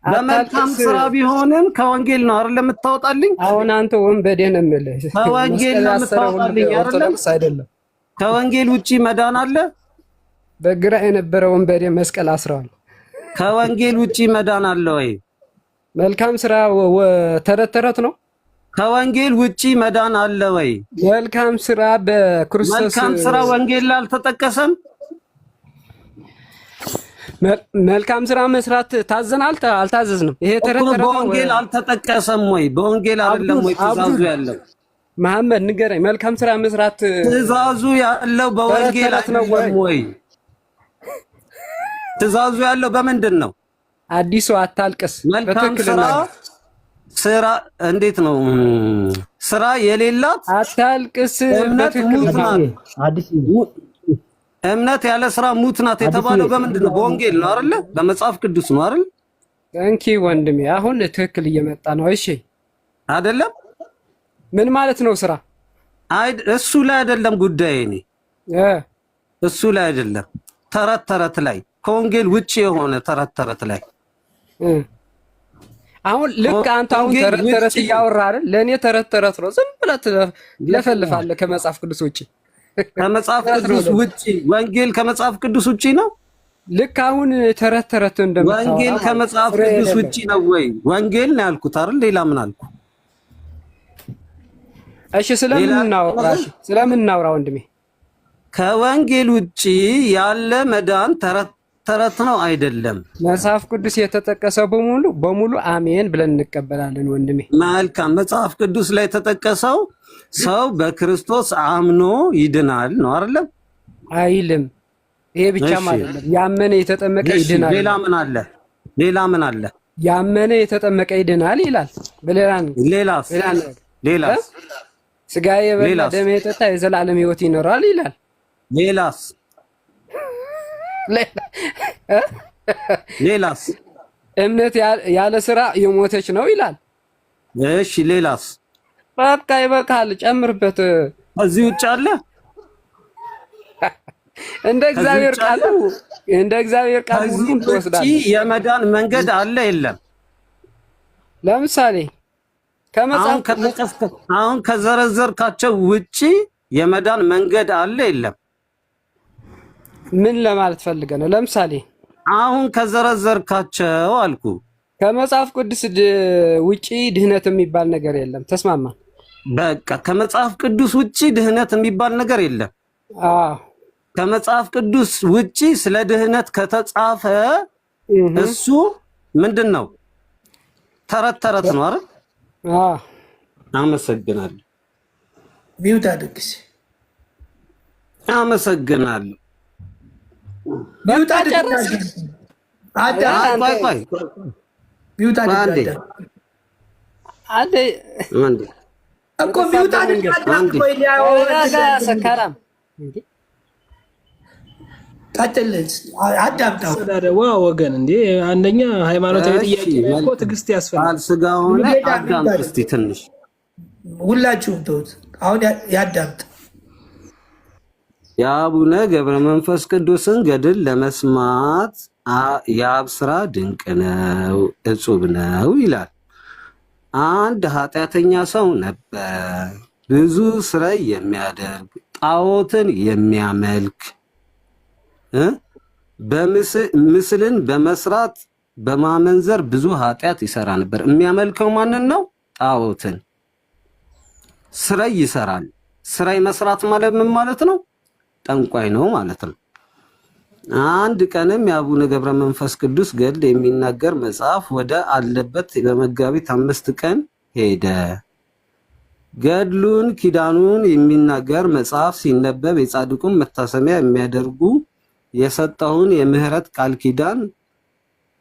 በመልካም ስራ ቢሆንም ከወንጌል ነው አይደል የምታወጣልኝ? አሁን አንተ ወንበዴ ነህ የምልህ። ከወንጌል ነው የምታወጣልኝ አይደለም? ከወንጌል ውጪ መዳን አለ? በግራ የነበረ ወንበዴ መስቀል አስረዋል። ከወንጌል ውጪ መዳን አለ ወይ? መልካም ስራ ተረት ነው። ከወንጌል ውጪ መዳን አለ ወይ? መልካም ስራ በክርስቶስ መልካም ስራ ወንጌል ላይ አልተጠቀሰም። መልካም ስራ መስራት ታዘናል አልታዘዝንም? ይሄ ተረት ነው። በወንጌል አልተጠቀሰም ወይ? በወንጌል አይደለም ወይ ትእዛዙ ያለው? መሐመድ ንገረኝ። መልካም ስራ መስራት ትእዛዙ ያለው በወንጌል ነው ወይ? ትእዛዙ ያለው በምንድን ነው? አዲሱ አታልቅስ። መልካም ስራ እንዴት ነው? ስራ የሌላት አታልቅስ። እምነት ሙት ናት። እምነት ያለ ስራ ሙት ናት የተባለው በምንድን ነው? በወንጌል ነው አይደለ? በመጽሐፍ ቅዱስ ነው አይደል? እንኪ ወንድሜ አሁን ትክክል እየመጣ ነው። እሺ አይደለም? ምን ማለት ነው ስራ? እሱ ላይ አይደለም ጉዳይ። እኔ እሱ ላይ አይደለም። ተረት ላይ ከወንጌል ውጪ የሆነ ተረት ላይ አሁን ልክ አንተ አሁን ተረት እያወራህ አይደል? ለእኔ ተረት ነው። ዝም ብለህ ትለፈልፋለህ ከመጽሐፍ ቅዱስ ውጪ። ከመጽሐፍ ቅዱስ ውጪ ወንጌል ከመጽሐፍ ቅዱስ ውጪ ነው። ልክ አሁን ተረት እንደምታወራ ወንጌል ከመጽሐፍ ቅዱስ ውጪ ነው ወይ? ወንጌል ነው ያልኩት አይደል? ሌላ ምን አልኩ? እሺ ስለምን እናውራ ወንድሜ? ከወንጌል ውጪ ያለ መዳን ተረት ነው አይደለም። መጽሐፍ ቅዱስ የተጠቀሰው በሙሉ አሜን ብለን እንቀበላለን ወንድሜ። መልካም። መጽሐፍ ቅዱስ ላይ የተጠቀሰው ሰው በክርስቶስ አምኖ ይድናል ነው አይደለም? አይልም። ይሄ ብቻም አይደለም። ያመነ የተጠመቀ ይድናል። ሌላ ምን አለ? ያመነ የተጠመቀ ይድናል ይላል። ሌላስ? ስጋዬ የበላ ደሜ የጠጣ የዘላለም ሕይወት ይኖራል ይላል። ሌላስ? እምነት ያለ ስራ የሞተች ነው ይላል። እሺ ሌላስ? በቃ ይበቃል፣ ጨምርበት። እዚህ ውጭ አለ? እንደ እግዚአብሔር ቃል ሁሉን ትወስዳለህ። የመዳን መንገድ አለ የለም? ለምሳሌ አሁን ከዘረዘርካቸው ውጪ የመዳን መንገድ አለ የለም? ምን ለማለት ፈልገህ ነው? ለምሳሌ አሁን ከዘረዘርካቸው አልኩ። ከመጽሐፍ ቅዱስ ውጪ ድህነት የሚባል ነገር የለም። ተስማማ? በቃ ከመጽሐፍ ቅዱስ ውጪ ድህነት የሚባል ነገር የለም። አዎ ከመጽሐፍ ቅዱስ ውጪ ስለ ድህነት ከተጻፈ እሱ ምንድን ነው? ተረት ነው አይደል? አዎ አመሰግናለሁ። ቢውታ ድግስ አመሰግናለሁ። ቢውታ ድግስ ቢውታ ሰካራም ወገን እንዴ አንደኛ ሃይማኖታዊ ጥያቄ እኮ ትዕግስት ያስፈልጋል። ስጋውን አዳምጥ እስቲ ትንሽ ሁላችሁም ተውት። አሁን ያዳምጥ። የአቡነ ገብረ መንፈስ ቅዱስን ገድል ለመስማት የአብ ስራ ድንቅ ነው፣ እጹብ ነው ይላል። አንድ ኃጢአተኛ ሰው ነበር፣ ብዙ ስራ የሚያደርግ ጣዖትን የሚያመልክ ምስልን በመስራት በማመንዘር ብዙ ኃጢአት ይሰራ ነበር። የሚያመልከው ማንን ነው? ጣዖትን። ስራ ይሰራል። ስራ መስራት ማለት ምን ማለት ነው? ጠንቋይ ነው ማለት ነው። አንድ ቀንም የአቡነ ገብረ መንፈስ ቅዱስ ገድል የሚናገር መጽሐፍ ወደ አለበት በመጋቢት 5 ቀን ሄደ። ገድሉን ኪዳኑን የሚናገር መጽሐፍ ሲነበብ የጻድቁን መታሰቢያ የሚያደርጉ የሰጠውን የምህረት ቃል ኪዳን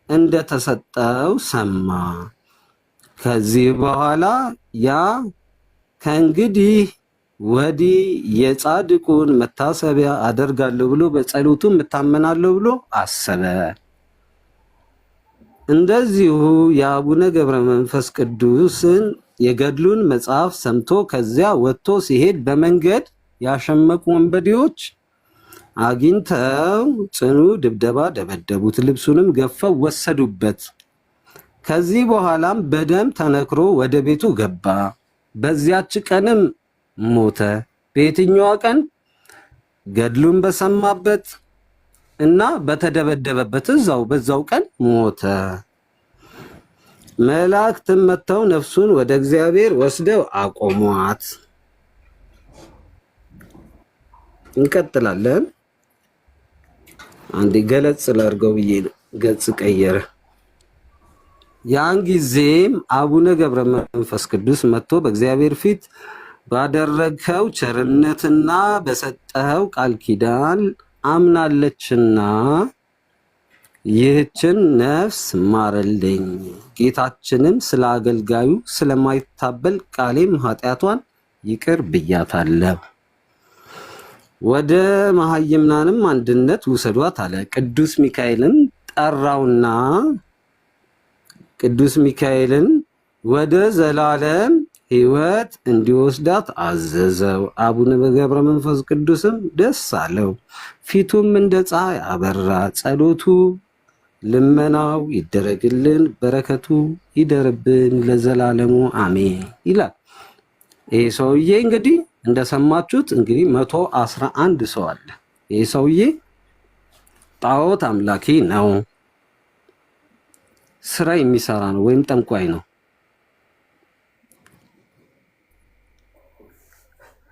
እንደተሰጠው ሰማ። ከዚህ በኋላ ያ ከእንግዲህ ወዲህ የጻድቁን መታሰቢያ አደርጋለሁ ብሎ በጸሎቱ እታመናለሁ ብሎ አሰበ። እንደዚሁ የአቡነ ገብረ መንፈስ ቅዱስን የገድሉን መጽሐፍ ሰምቶ ከዚያ ወጥቶ ሲሄድ በመንገድ ያሸመቁ ወንበዴዎች አግኝተው ጽኑ ድብደባ ደበደቡት፣ ልብሱንም ገፈው ወሰዱበት። ከዚህ በኋላም በደም ተነክሮ ወደ ቤቱ ገባ። በዚያች ቀንም ሞተ። በየትኛዋ ቀን? ገድሉን በሰማበት እና በተደበደበበት በዛው ቀን ሞተ። መላእክትም መጥተው ነፍሱን ወደ እግዚአብሔር ወስደው አቆሟት። እንቀጥላለን። አንዴ ገለጽ ላድርገው ብዬ ነው። ገጽ ቀየረ። ያን ጊዜም አቡነ ገብረ መንፈስ ቅዱስ መጥቶ በእግዚአብሔር ፊት ባደረግኸው ቸርነትና በሰጠኸው ቃል ኪዳን አምናለችና ይህችን ነፍስ ማረልኝ። ጌታችንም ስለ አገልጋዩ ስለማይታበል ቃሌም ኃጢአቷን ይቅር ብያታለሁ። ወደ መሃይምናንም አንድነት ውሰዷት አለ። ቅዱስ ሚካኤልን ጠራውና ቅዱስ ሚካኤልን ወደ ዘላለም ሕይወት እንዲወስዳት አዘዘው። አቡነ ገብረ መንፈስ ቅዱስም ደስ አለው፣ ፊቱም እንደ ፀሐይ አበራ። ጸሎቱ ልመናው ይደረግልን፣ በረከቱ ይደርብን ለዘላለሙ አሜን ይላል። ይህ ሰውዬ እንግዲህ እንደሰማችሁት እንግዲህ 111 ሰው አለ። ይህ ሰውዬ ጣዖት አምላኪ ነው፣ ስራ የሚሰራ ነው፣ ወይም ጠንቋይ ነው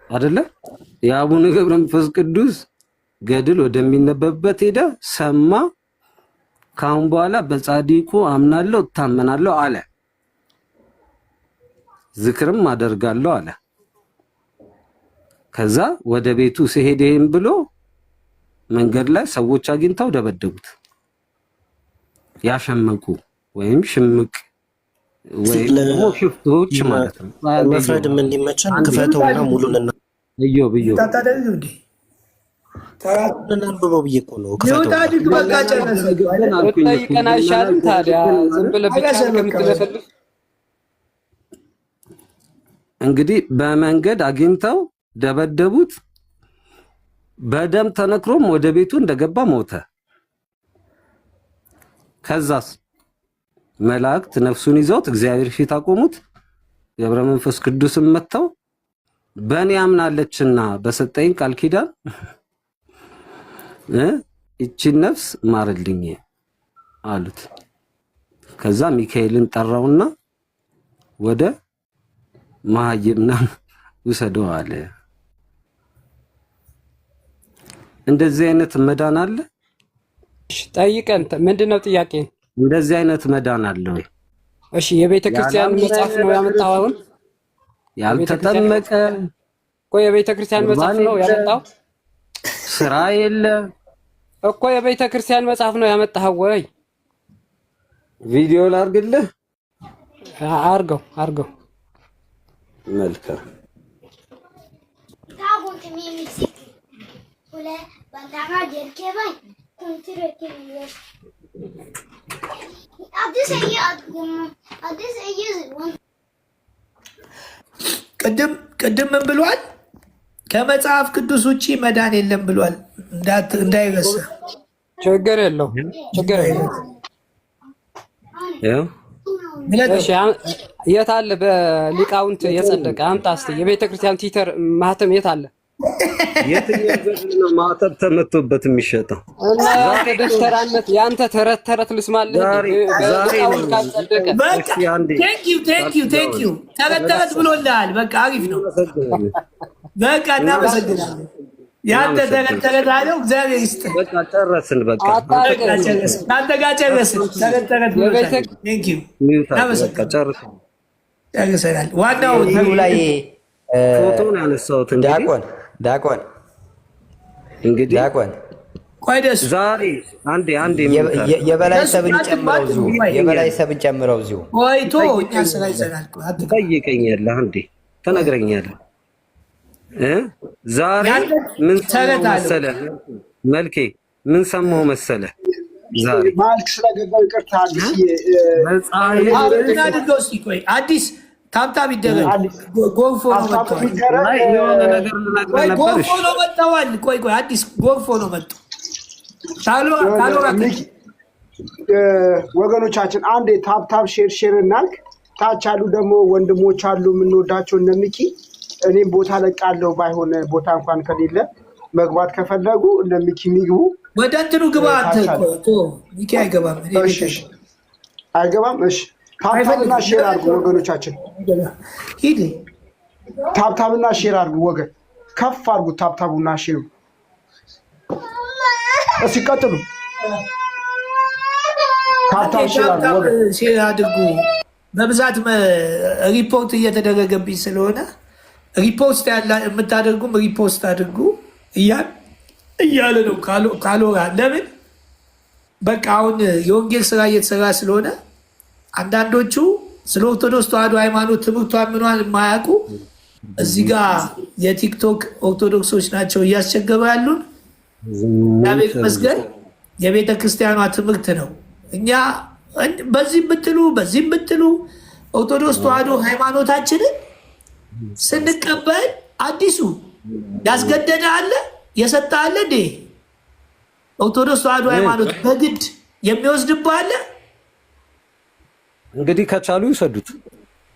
አይደለ? የአቡነ ገብረ መንፈስ ቅዱስ ገድል ወደሚነበብበት ሄደ፣ ሰማ። ካሁን በኋላ በጻድቁ አምናለሁ እታመናለሁ አለ። ዝክርም አደርጋለሁ አለ። ከዛ ወደ ቤቱ ሲሄድ ይሄን ብሎ መንገድ ላይ ሰዎች አግኝተው ደበደቡት። ያሸመቁ ወይም ሽምቅ ወይም ደግሞ ሽፍቶች ማለት ነው። መፍረድም እንዲመቸን ክፈተውና ሙሉን ታታደርግ እንዴ እናንብበው ብዬ እኮ ነው። ይወጣድግ በቃ ጨረሰ። ጠይቀን አይሻልም ታዲያ? ዝም ብለህ ብቻ ከምትለፈልፍ። እንግዲህ በመንገድ አግኝተው ደበደቡት። በደም ተነክሮም ወደ ቤቱ እንደገባ ሞተ። ከዛስ መላእክት ነፍሱን ይዘውት እግዚአብሔር ፊት አቆሙት። ገብረ መንፈስ ቅዱስም መጥተው በእኔ አምናለችና በሰጠኝ ቃል ኪዳን እቺን ነፍስ ማርልኝ አሉት። ከዛ ሚካኤልን ጠራውና ወደ መሃይምና ውሰደው አለ። እንደዚህ አይነት መዳን አለ? ጠይቀን ምንድነው ጥያቄ? እንደዚህ አይነት መዳን አለ ወይ? እሺ የቤተ ክርስቲያን መጽሐፍ ነው ያመጣው? አሁን ያልተጠመቀ እኮ የቤተ ክርስቲያን መጽሐፍ ነው ያመጣው? ስራ የለ እኮ የቤተ ክርስቲያን መጽሐፍ ነው ያመጣው ወይ? ቪዲዮ ላርግልህ? አርገው መልካም ቅድም ምን ብሏል? ከመጽሐፍ ቅዱስ ውጪ መዳን የለም ብሏል። እንዳይረሳ። ችግር የለው። የት አለ በሊቃውንት የጸደቀ? አምጣ እስኪ። የቤተ ክርስቲያን ቲተር ማህተም የት አለ? የትኛው ማህተም ተመቶበት የሚሸጠው? እና ያንተ ደፍተራነት ያንተ ተረት ልስማልህ። በሊቃውንት ካልጸደቀ ቴንክ ዩ ተረት ብሎልሃል። በቃ አሪፍ ነው። በቃ እናመሰግናለን። ያንተ ተረት አለው። እግዚአብሔር ይስጥህ። በቃ ጨረስን። በቃ አንተ ጋር ጨረስን። ተረት ብሎልሃል። ቴንክ ዩ ጨርሰናል። ዋናው ላይ ፎቶን ያነሳሁት ዳቆን እንግዲህ ዳቆን ቆይ ደስ ዛሬ አንዴ የበላይ ሰብን ጨምረው እዚሁ ቆይቶ እኛ ስራ ይዘናል። ትጠይቀኛለህ አንዴ ትነግረኛለህ። ዛሬ ምን ሰማሁ መሰለህ? መልኬ ምን ሰማሁ መሰለህ? ዛሬ ማልክ ስለገባው ይቅርታ አዲስ ታምታም ይደረግ። ጎርፎ ነው መጥተዋል። ቆይ አዲስ ጎርፎ ነው መጡ። ወገኖቻችን አንዴ ታብታብ ሼር እናልክ። ታች አሉ ደግሞ ወንድሞች አሉ የምንወዳቸው እነ ሚኪ። እኔም ቦታ ለቃለሁ። ባይሆን ቦታ እንኳን ከሌለ መግባት ከፈለጉ እነ ሚኪ የሚግቡ። ወደ እንትኑ ግባ። ሚኪ አይገባም። አይገባም። እሺ ታብታብና ሼር አድርጉ ወገኖቻችን። ሂድ ታብታብና ሼር አድርጉ ወገን። ከፍ አድርጉ ታብታቡና ሼሩ። እስኪ ቀጥሉ። ታብታብ ሼር አድርጉ። በብዛት ሪፖርት እየተደረገብኝ ስለሆነ ሪፖስት የምታደርጉም ሪፖስት አድርጉ እያለ ነው። ካልሆነ ለምን በቃ አሁን የወንጌል ስራ እየተሰራ ስለሆነ አንዳንዶቹ ስለ ኦርቶዶክስ ተዋሕዶ ሃይማኖት ትምህርቷን ምኗን የማያውቁ እዚህ ጋር የቲክቶክ ኦርቶዶክሶች ናቸው እያስቸገሩ ያሉን። እግዚአብሔር ይመስገን የቤተ ክርስቲያኗ ትምህርት ነው። እኛ በዚህም ብትሉ ኦርቶዶክስ ተዋሕዶ ሃይማኖታችንን ስንቀበል አዲሱ ያስገደደ አለ የሰጠ አለ እንዴ? ኦርቶዶክስ ተዋሕዶ ሃይማኖት በግድ የሚወስድብህ አለ? እንግዲህ ከቻሉ ይሰዱት።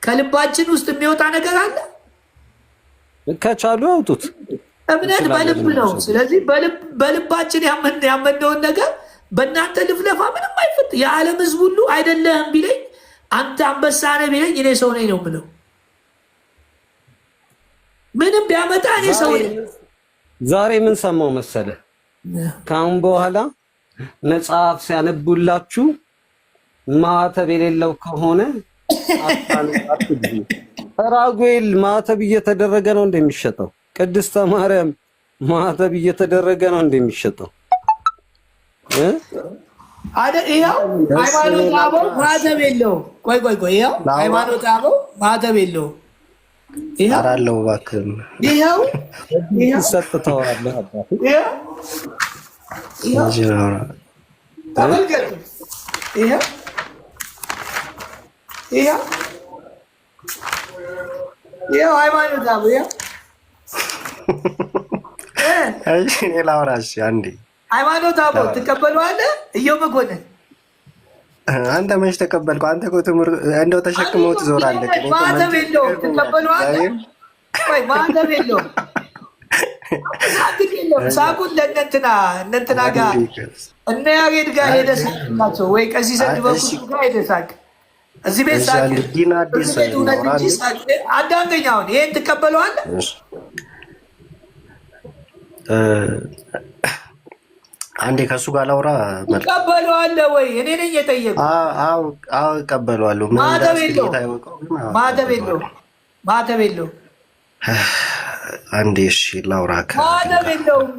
ከልባችን ውስጥ የሚወጣ ነገር አለ። ከቻሉ ያውጡት። እምነት በልብ ነው። ስለዚህ በልባችን ያመነውን ነገር በእናንተ ልፍለፋ ምንም አይፈት። የዓለም ሕዝብ ሁሉ አይደለህም ቢለኝ አንተ አንበሳ ነህ ቢለኝ እኔ ሰው ነኝ ነው የምለው። ምንም ቢያመጣ እኔ ሰው ነኝ። ዛሬ ምን ሰማው መሰለህ? ካሁን በኋላ መጽሐፍ ሲያነቡላችሁ ማተብ የሌለው ከሆነ አትግዙ። ራጉኤል ማተብ እየተደረገ ነው እንደሚሸጠው፣ ቅድስተ ማርያም ማተብ እየተደረገ ነው እንደሚሸጠው አደ ይኸው ሃይማኖት አበው ማተብ የለውም። ቆይ ይኸው ሃይማኖት አበው ማተብ የለውም። ይኸው አራለው እባክህ ይኸው ሰጥተዋል አባቱ ተመልከቱ። ይኸው ሃይማኖት አበው ይኸው እኔ ላውራሽ አንዴ ሃይማኖት አበው ትቀበለዋለህ? እየው መኮንን አንተ መች ተቀበልከው? አንተ እኮ ትምህርት እንደው ተሸክመው ትዞራለህ። ማተብ የለውም። ትቀበለዋለህ? ቆይ ማተብ የለውም። ሳቁን ለእነንትና ጋር እነ ያሬድ ጋር ሄደህ ሳቅላቸው ወይ ቀሲስ በኩል ጋር ሄደህ ሳቅ። እዚህ ቤት ሳቅ አዳምጠኝ። አሁን ይሄን ትቀበለዋለህ? አንዴ ከእሱ ጋር ላውራ። ትቀበለዋለህ ወይ? እኔ ነኝ የጠየቁት። አዎ እቀበለዋለሁ። ማተብ የለውም። ማተብ የለውም። አንዴ እሺ ላውራ። ማተብ የለውም።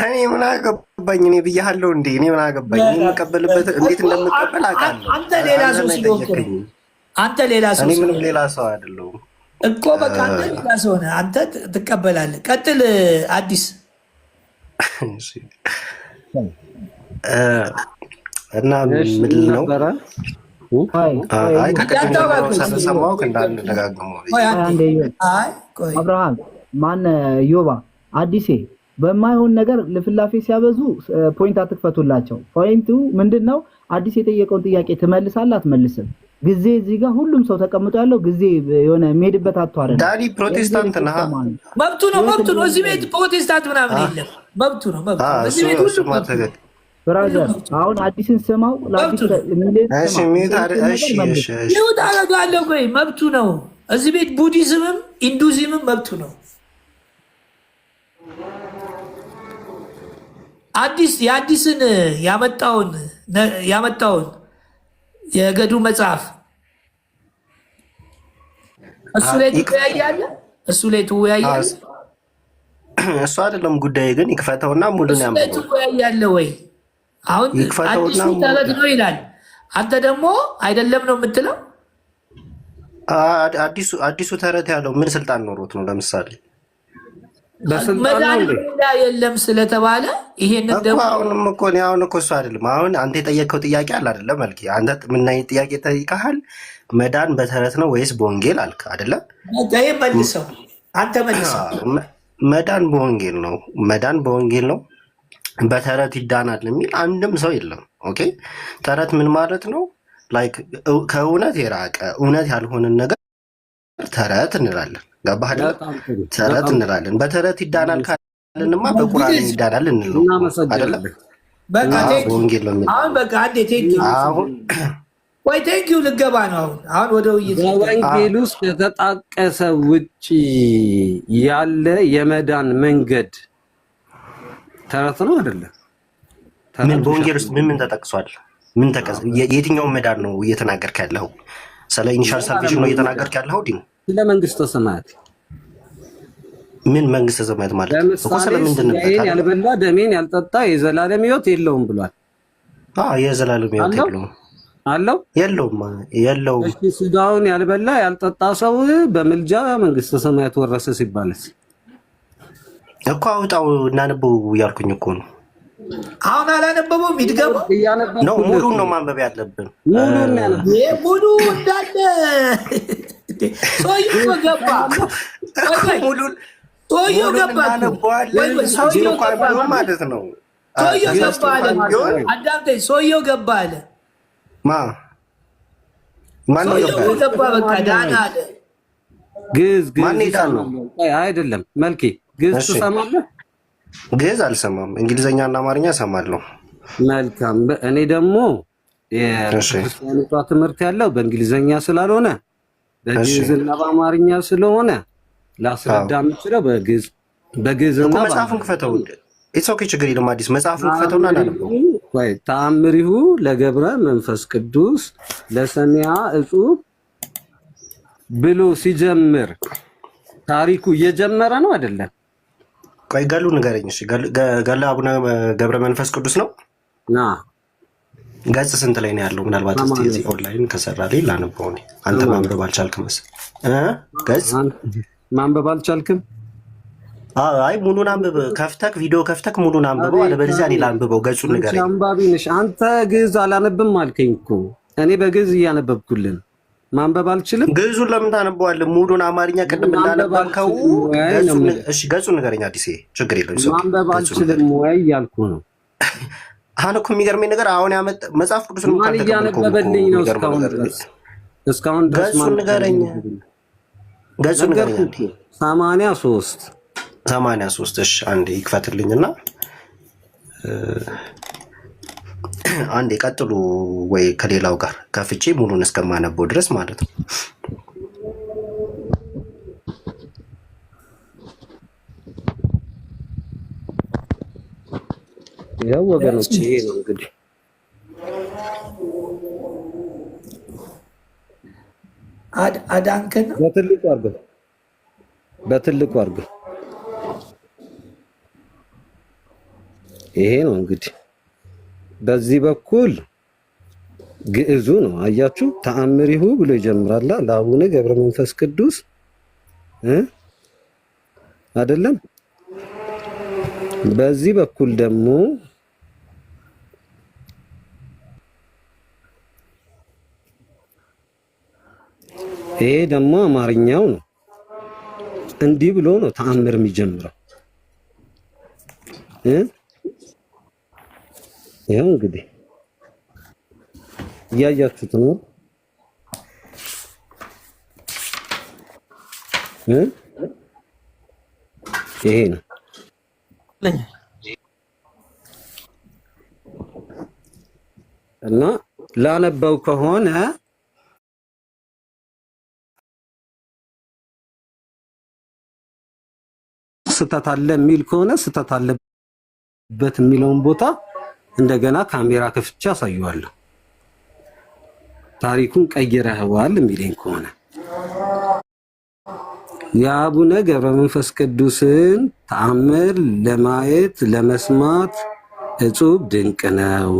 እኔ ምን አገባኝ? እኔ ብያለሁ እንዴ? እኔ ምን አገባኝ? እኔ የምቀበልበት እንዴት እንደምቀበል አውቃለሁ። አንተ ሌላ ሰው ስለሆንክ አንተ ሌላ ሰው። እኔ ምንም ሌላ ሰው አይደለሁም እኮ በቃ አንተ ሌላ ሰው ነህ። አንተ ትቀበላለህ። ቀጥል አዲስ እና ምንድን ነው ስለሰማሁህ እንዳንደጋግመው አብርሃም ማን ዮባ አዲሴ በማይሆን ነገር ልፍላፌ ሲያበዙ ፖይንት አትክፈቱላቸው። ፖይንቱ ምንድን ነው? አዲስ የጠየቀውን ጥያቄ ትመልሳለህ አትመልስም? ጊዜ እዚህ ጋር ሁሉም ሰው ተቀምጦ ያለው ጊዜ የሆነ የሚሄድበት አጥቶ አይደለም። ዳኒ ፕሮቴስታንት ነህ? መብቱ ነው። እዚህ ቤት ፕሮቴስታንት ምናምን የለም። መብቱ ነው። እዚህ ቤት ሁሉ ብራዘር አሁን አዲስን ስማው ለአዲስ ሚውት አደርጋለሁ። ቆይ መብቱ ነው። እዚህ ቤት ቡዲዝምም ኢንዱዚምም መብቱ ነው። የአዲስን ያመጣውን የገዱ መጽሐፍ እሱ ላይ ትወያያለህ። እሱ አይደለም ጉዳይ፣ ግን ይክፈተውና ሙሉን ያምጣው። ትወያያለህ ወይ? አሁን አዲሱ ተረት ነው ይላል፣ አንተ ደግሞ አይደለም ነው የምትለው። አዲሱ ተረት ያለው ምን ስልጣን ኖሮት ነው? ለምሳሌ መዳን የለም ስለተባለ ይሄንን ደግሞ አሁን እኮ እሱ አይደለም። አሁን አንተ የጠየቀው ጥያቄ አለ አይደለ? መልክ አንተ ምን አይነት ጥያቄ ጠይቀሃል? መዳን በተረት ነው ወይስ በወንጌል አልክ አይደለ? መልሰው አንተ መልሰው። መዳን በወንጌል ነው። መዳን በወንጌል ነው። በተረት ይዳናል የሚል አንድም ሰው የለም። ኦኬ፣ ተረት ምን ማለት ነው? ላይክ ከእውነት የራቀ እውነት ያልሆነን ነገር ተረት እንላለን። ገባህ አይደለ? ተረት እንላለን። በተረት ይዳናል ካለንማ በቁርአን ይዳናል እንለው አይደለ? በቃ ወንጌል ነው። አሁን በቃ አንዴ ቴንኪው ልገባ ነው። አሁን ወደ ውይይት በወንጌል ውስጥ ከተጣቀሰ ውጪ ያለ የመዳን መንገድ ተረት ነው አይደለም? ምን በወንጌል ውስጥ ምን ተጠቅሷል? ምን ተቀስ የትኛው መዳን ነው እየተናገርክ ያለው? ስለ ኢኒሻል ሳልቬሽን ነው እየተናገርክ ያለው? ዲን ስለ መንግስተ ሰማያት። ምን መንግስተ ሰማያት ማለት እኮ ስለምንድን ነው? ያልበላ ደሜን ያልጠጣ የዘላለም ሕይወት የለውም ብሏል። የዘላለም ሕይወት የለውም አለው? የለውም። እሺ ስጋውን ያልበላ ያልጠጣ ሰው በምልጃ መንግስተ ሰማያት ወረሰ ሲባልስ እኮ አውጣው እናነበው እያልኩኝ እኮ ነው። አሁን አላነበበውም። ይድገመው ነው። ሙሉን ነው ማንበብ ያለብን። ሙሉ እንዳለ ሰውዬው ገባ። ሙሉን ሰውዬው ገባ ማለት ነው። ሰውዬው ገባ አለ። አዳምጠኝ። ሰውዬው ገባ አለ። ማነው ገባ? በቃ ዳና አለ። ግዕዝ ነው አይደለም? መልኬ ግዕዝ ትሰማለህ? ግዕዝ አልሰማም። እንግሊዝኛና አማርኛ እሰማለሁ። መልካም። እኔ ደግሞ የክርስቲያኒቷ ትምህርት ያለው በእንግሊዝኛ ስላልሆነ በግዕዝና በአማርኛ ስለሆነ ላስረዳ የምችለው በግዕዝ በግዕዝና መጽሐፉን ክፈተው። ኢትስ ኦኬ ችግር የለም። አዲስ መጽሐፉን ክፈተውና እናነበው። ወይ ተአምሪሁ ለገብረ መንፈስ ቅዱስ ለሰሚያ እጹብ ብሎ ሲጀምር ታሪኩ እየጀመረ ነው አይደለም? ቆይ ገሉ ንገረኝ። እሺ ገለ አቡነ ገብረ መንፈስ ቅዱስ ነው። ገጽ ስንት ላይ ነው ያለው? ምናልባት እስቲ ኦንላይን ከሰራልኝ ላነበው። አንተ ማንበብ አልቻልክም መሰለኝ። ገጽ ማንበብ አልቻልክም? አይ ሙሉን አንብብ። ከፍተክ ቪዲዮ ከፍተክ ሙሉን አንብበው፣ አለበለዚያ እኔ ላንብበው። ገጹን ንገረኝ። አንባቢ ነሽ አንተ። ግዕዝ አላነብም አልከኝ እኮ። እኔ በግዕዝ እያነበብኩልን ማንበብ አልችልም። ግዕዙን ለምን ታነበዋለህ? ሙሉን አማርኛ ቅድም እንዳነበብከው ገጹን ንገረኝ። አዲስ ችግር የለም። ማንበብ አልችልም ወይ ያልኩ ነው። አሁን እኮ የሚገርመኝ ነገር አሁን ያመጣ መጽሐፍ ቅዱስን ማን እያነበበልኝ ነው እስካሁን ድረስ? ገጹን ንገረኝ። ገጹን ንገረኝ። 83 እሺ፣ አንዴ ይክፈትልኝና አንዴ ቀጥሉ። ወይ ከሌላው ጋር ከፍቼ ሙሉን እስከማነበው ድረስ ማለት ነው። ያው ወገኖች ይሄ ነው እንግዲህ አዳንከን በትልቁ አድርገው ይሄ ነው እንግዲህ። በዚህ በኩል ግዕዙ ነው አያችሁ። ተአምሪሁ ብሎ ይጀምራል ለአቡነ ገብረ መንፈስ ቅዱስ አይደለም። በዚህ በኩል ደግሞ ይሄ ደግሞ አማርኛው ነው። እንዲህ ብሎ ነው ተአምር የሚጀምረው። ያው እንግዲህ እያያችሁት ነው። ይሄ ነው እና ላነበው ከሆነ ስተት አለ የሚል ከሆነ ስተት አለበት የሚለውን ቦታ እንደገና ካሜራ ከፍቼ አሳየዋለሁ። ታሪኩን ቀይረህዋል የሚለኝ ከሆነ የአቡነ ገብረ መንፈስ ቅዱስን ተአምር ለማየት ለመስማት እጹብ ድንቅ ነው።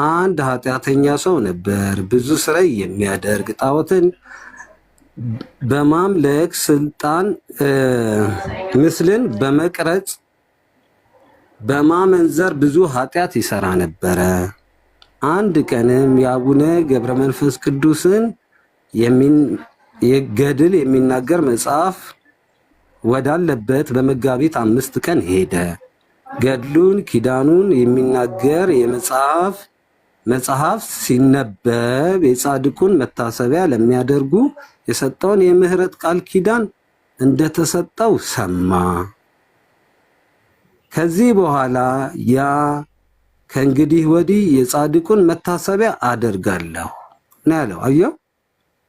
አንድ ኃጢአተኛ ሰው ነበር፣ ብዙ ስራ የሚያደርግ ጣዖትን በማምለክ ስልጣን ምስልን በመቅረጽ በማመንዘር ብዙ ኃጢአት ይሰራ ነበረ። አንድ ቀንም የአቡነ ገብረ መንፈስ ቅዱስን ገድል የሚናገር መጽሐፍ ወዳለበት በመጋቢት 5 ቀን ሄደ። ገድሉን ኪዳኑን የሚናገር መጽሐፍ ሲነበብ የጻድቁን መታሰቢያ ለሚያደርጉ የሰጠውን የምህረት ቃል ኪዳን እንደተሰጠው ሰማ። ከዚህ በኋላ ከእንግዲህ ወዲህ የጻድቁን መታሰቢያ አደርጋለሁ ነው ያለው። አየው፣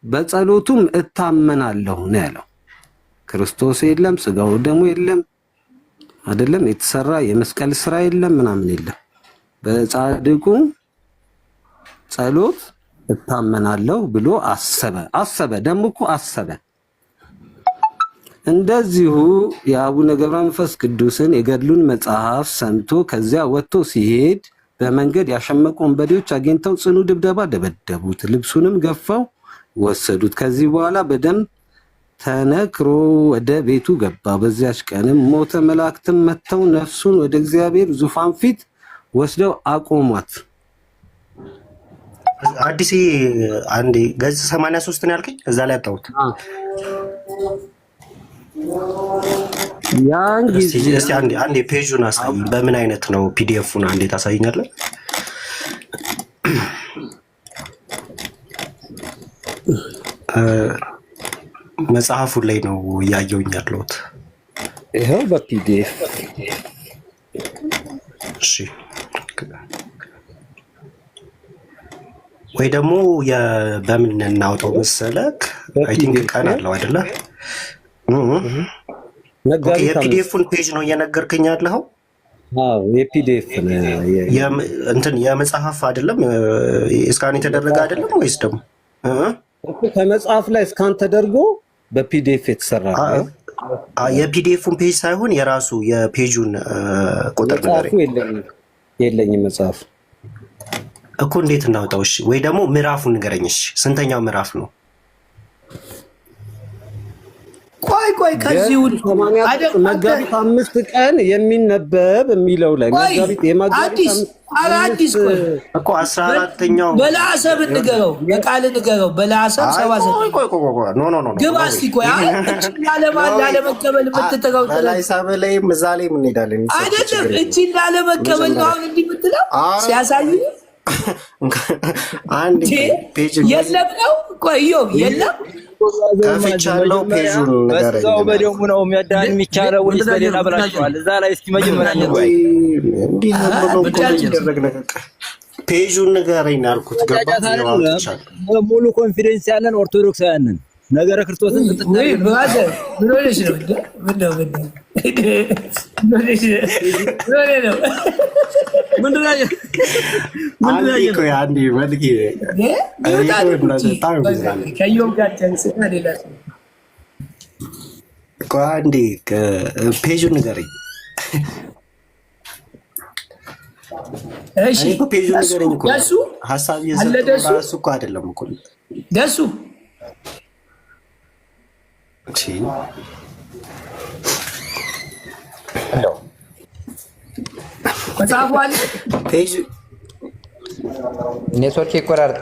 በጸሎቱም እታመናለሁ ነው ያለው። ክርስቶስ የለም፣ ስጋው ደሙ የለም አይደለም፣ የተሰራ የመስቀል ስራ የለም፣ ምናምን የለም። በጻድቁ ጸሎት እታመናለሁ ብሎ አሰበ። ደግሞ እኮ አሰበ። እንደዚሁ የአቡነ ገብረ መንፈስ ቅዱስን የገድሉን መጽሐፍ ሰምቶ ከዚያ ወጥቶ ሲሄድ በመንገድ ያሸመቁ ወንበዴዎች አግኝተው ጽኑ ድብደባ ደበደቡት፣ ልብሱንም ገፋው ወሰዱት። ከዚህ በኋላ በደንብ ተነክሮ ወደ ቤቱ ገባ። በዚያች ቀንም ሞተ። መላእክትም መጥተው ነፍሱን ወደ እግዚአብሔር ዙፋን ፊት ወስደው አቆሟት። አዲስ አንዴ ገጽ 83 ነው ያልከኝ፣ እዛ ላይ አጣሁት። ያን ጊዜ እስቲ አንዴ ፔጁን አሳይ። በምን አይነት ነው ፒዲኤፉን አንዴ ታሳይኛለህ? መጽሐፉ ላይ ነው እያየሁኝ ያለሁት። ይኸው በፒዲኤፍ። እሺ፣ ወይ ደግሞ በምን እናውጣው መሰለክ? አይ ቲንክ ቀን አለው አይደለ? የፒዲኤፉን ፔጅ ነው እየነገርከኝ ያለኸው? አዎ የፒዲኤፍ እንትን የመጽሐፍ አይደለም እስካን የተደረገ አይደለም ወይስ ደግሞ ከመጽሐፍ ላይ እስካን ተደርጎ በፒዲኤፍ የተሰራ ነው? የፒዲኤፉን ፔጅ ሳይሆን የራሱ የፔጁን ቁጥር ነገር የለኝም መጽሐፍ እኮ እንዴት እናውጣው? እሺ ወይ ደግሞ ምዕራፉን ንገረኝ። እሺ ስንተኛው ምዕራፍ ነው? ቆይ ከዚህ ሁሉ መጋቢት 5 ቀን የሚነበብ የሚለው ላይ አዲስ እኮ 14ኛው በለአሰብ ንገረው፣ በቃል ንገረው። በለአሰብ 79 ኖ ግባ እስኪ። ቆይ ላለመቀበል የምትተጋው በላይ ሳበላይም እዛ ላይ እንሄዳለን አይደለም። እቺ ላለመቀበል ነው አሁን እንዲህ የምትለው ሲያሳይ አንድ ፔጅ የለም ነው። ቆይ የለም ከፍቻለሁ ፔጁን ንገረኝ። በዛው በደሙ ነው የሚያዳን የሚቻለው ወይስ በሌላ ብላችኋል? እዛ ላይ እስኪ መጀመሪያ ፔጁን ንገረኝ አልኩት። ሙሉ ኮንፊደንስ ያለን ኦርቶዶክሳውያን ነን። ነገረ ክርስቶስን ፔጁን ንገረኝ። ፔጁን ንገረኝ እኮ ሀሳብ እየሰጠሁ እኮ አይደለም እኮ ደሱ መጽሐፉ አለ። ኔትወርክ ይቆራርጥ።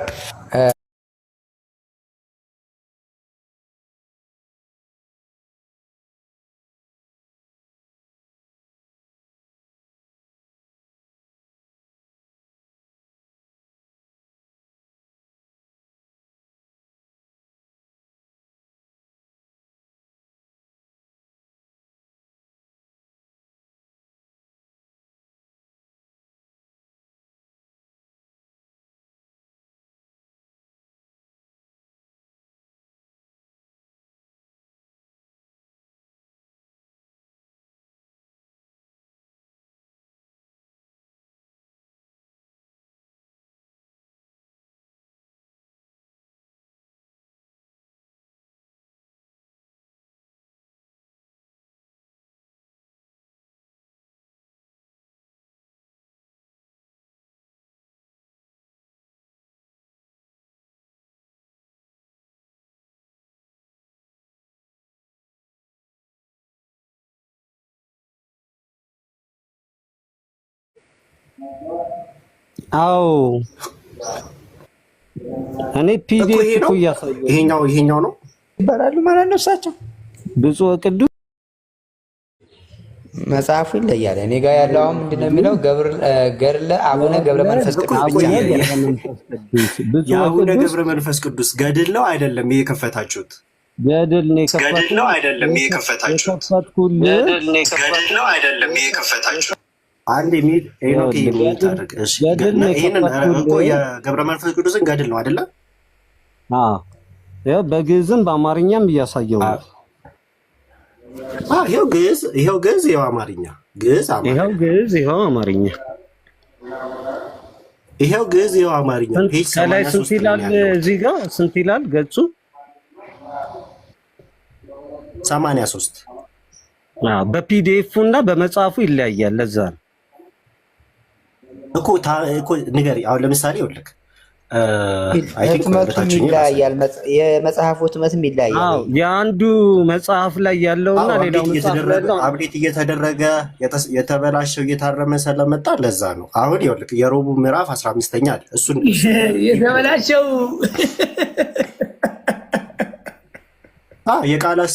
አዎ እኔ ፒዲኤፍ እኮ እያሳየሁ ይሄኛው ነው ይባላሉ ማለት ነው። እሳቸው ብፁዕ ቅዱስ መጽሐፉ ይለያል። እኔ ጋር ያለው አሁን ምንድን ነው የሚለው? ገድለ አቡነ ገብረ መንፈስ ቅዱስ ብቻ ነው። የአቡነ ገብረ መንፈስ ቅዱስ ገድል ነው አይደለም? ይሄ የከፈታችሁት ገድል ነው የከፈታችሁት። አንድ የሚል ሄኖክ የሚታረቅ ይሄንን እኮ የገብረ መንፈስ ቅዱስን ገድል ነው አይደለ? ያው በግዕዝም በአማርኛም እያሳየው ነው። ይሄው ግዕዝ ይሄው አማርኛ ከላይ ስንት ይላል? እዚህ ጋር ስንት ይላል ገጹ? 83 በፒዲኤፉ እና በመጽሐፉ ይለያያል። ለዛ ነው እኮ ንገሪ። አሁን ለምሳሌ ይኸውልህ ህትመቱም ይለያያል፣ የመጽሐፉ ህትመትም ይለያያል። የአንዱ መጽሐፍ ላይ ያለውና ሌላው መጽሐፍ ላይ ያለው አብዴት እየተደረገ የተበላሸው እየታረመ ስለመጣ ለዛ ነው። አሁን ይኸውልህ የሮቡ ምዕራፍ 15ኛ አለ። እሱን የተበላሸው የቃላስ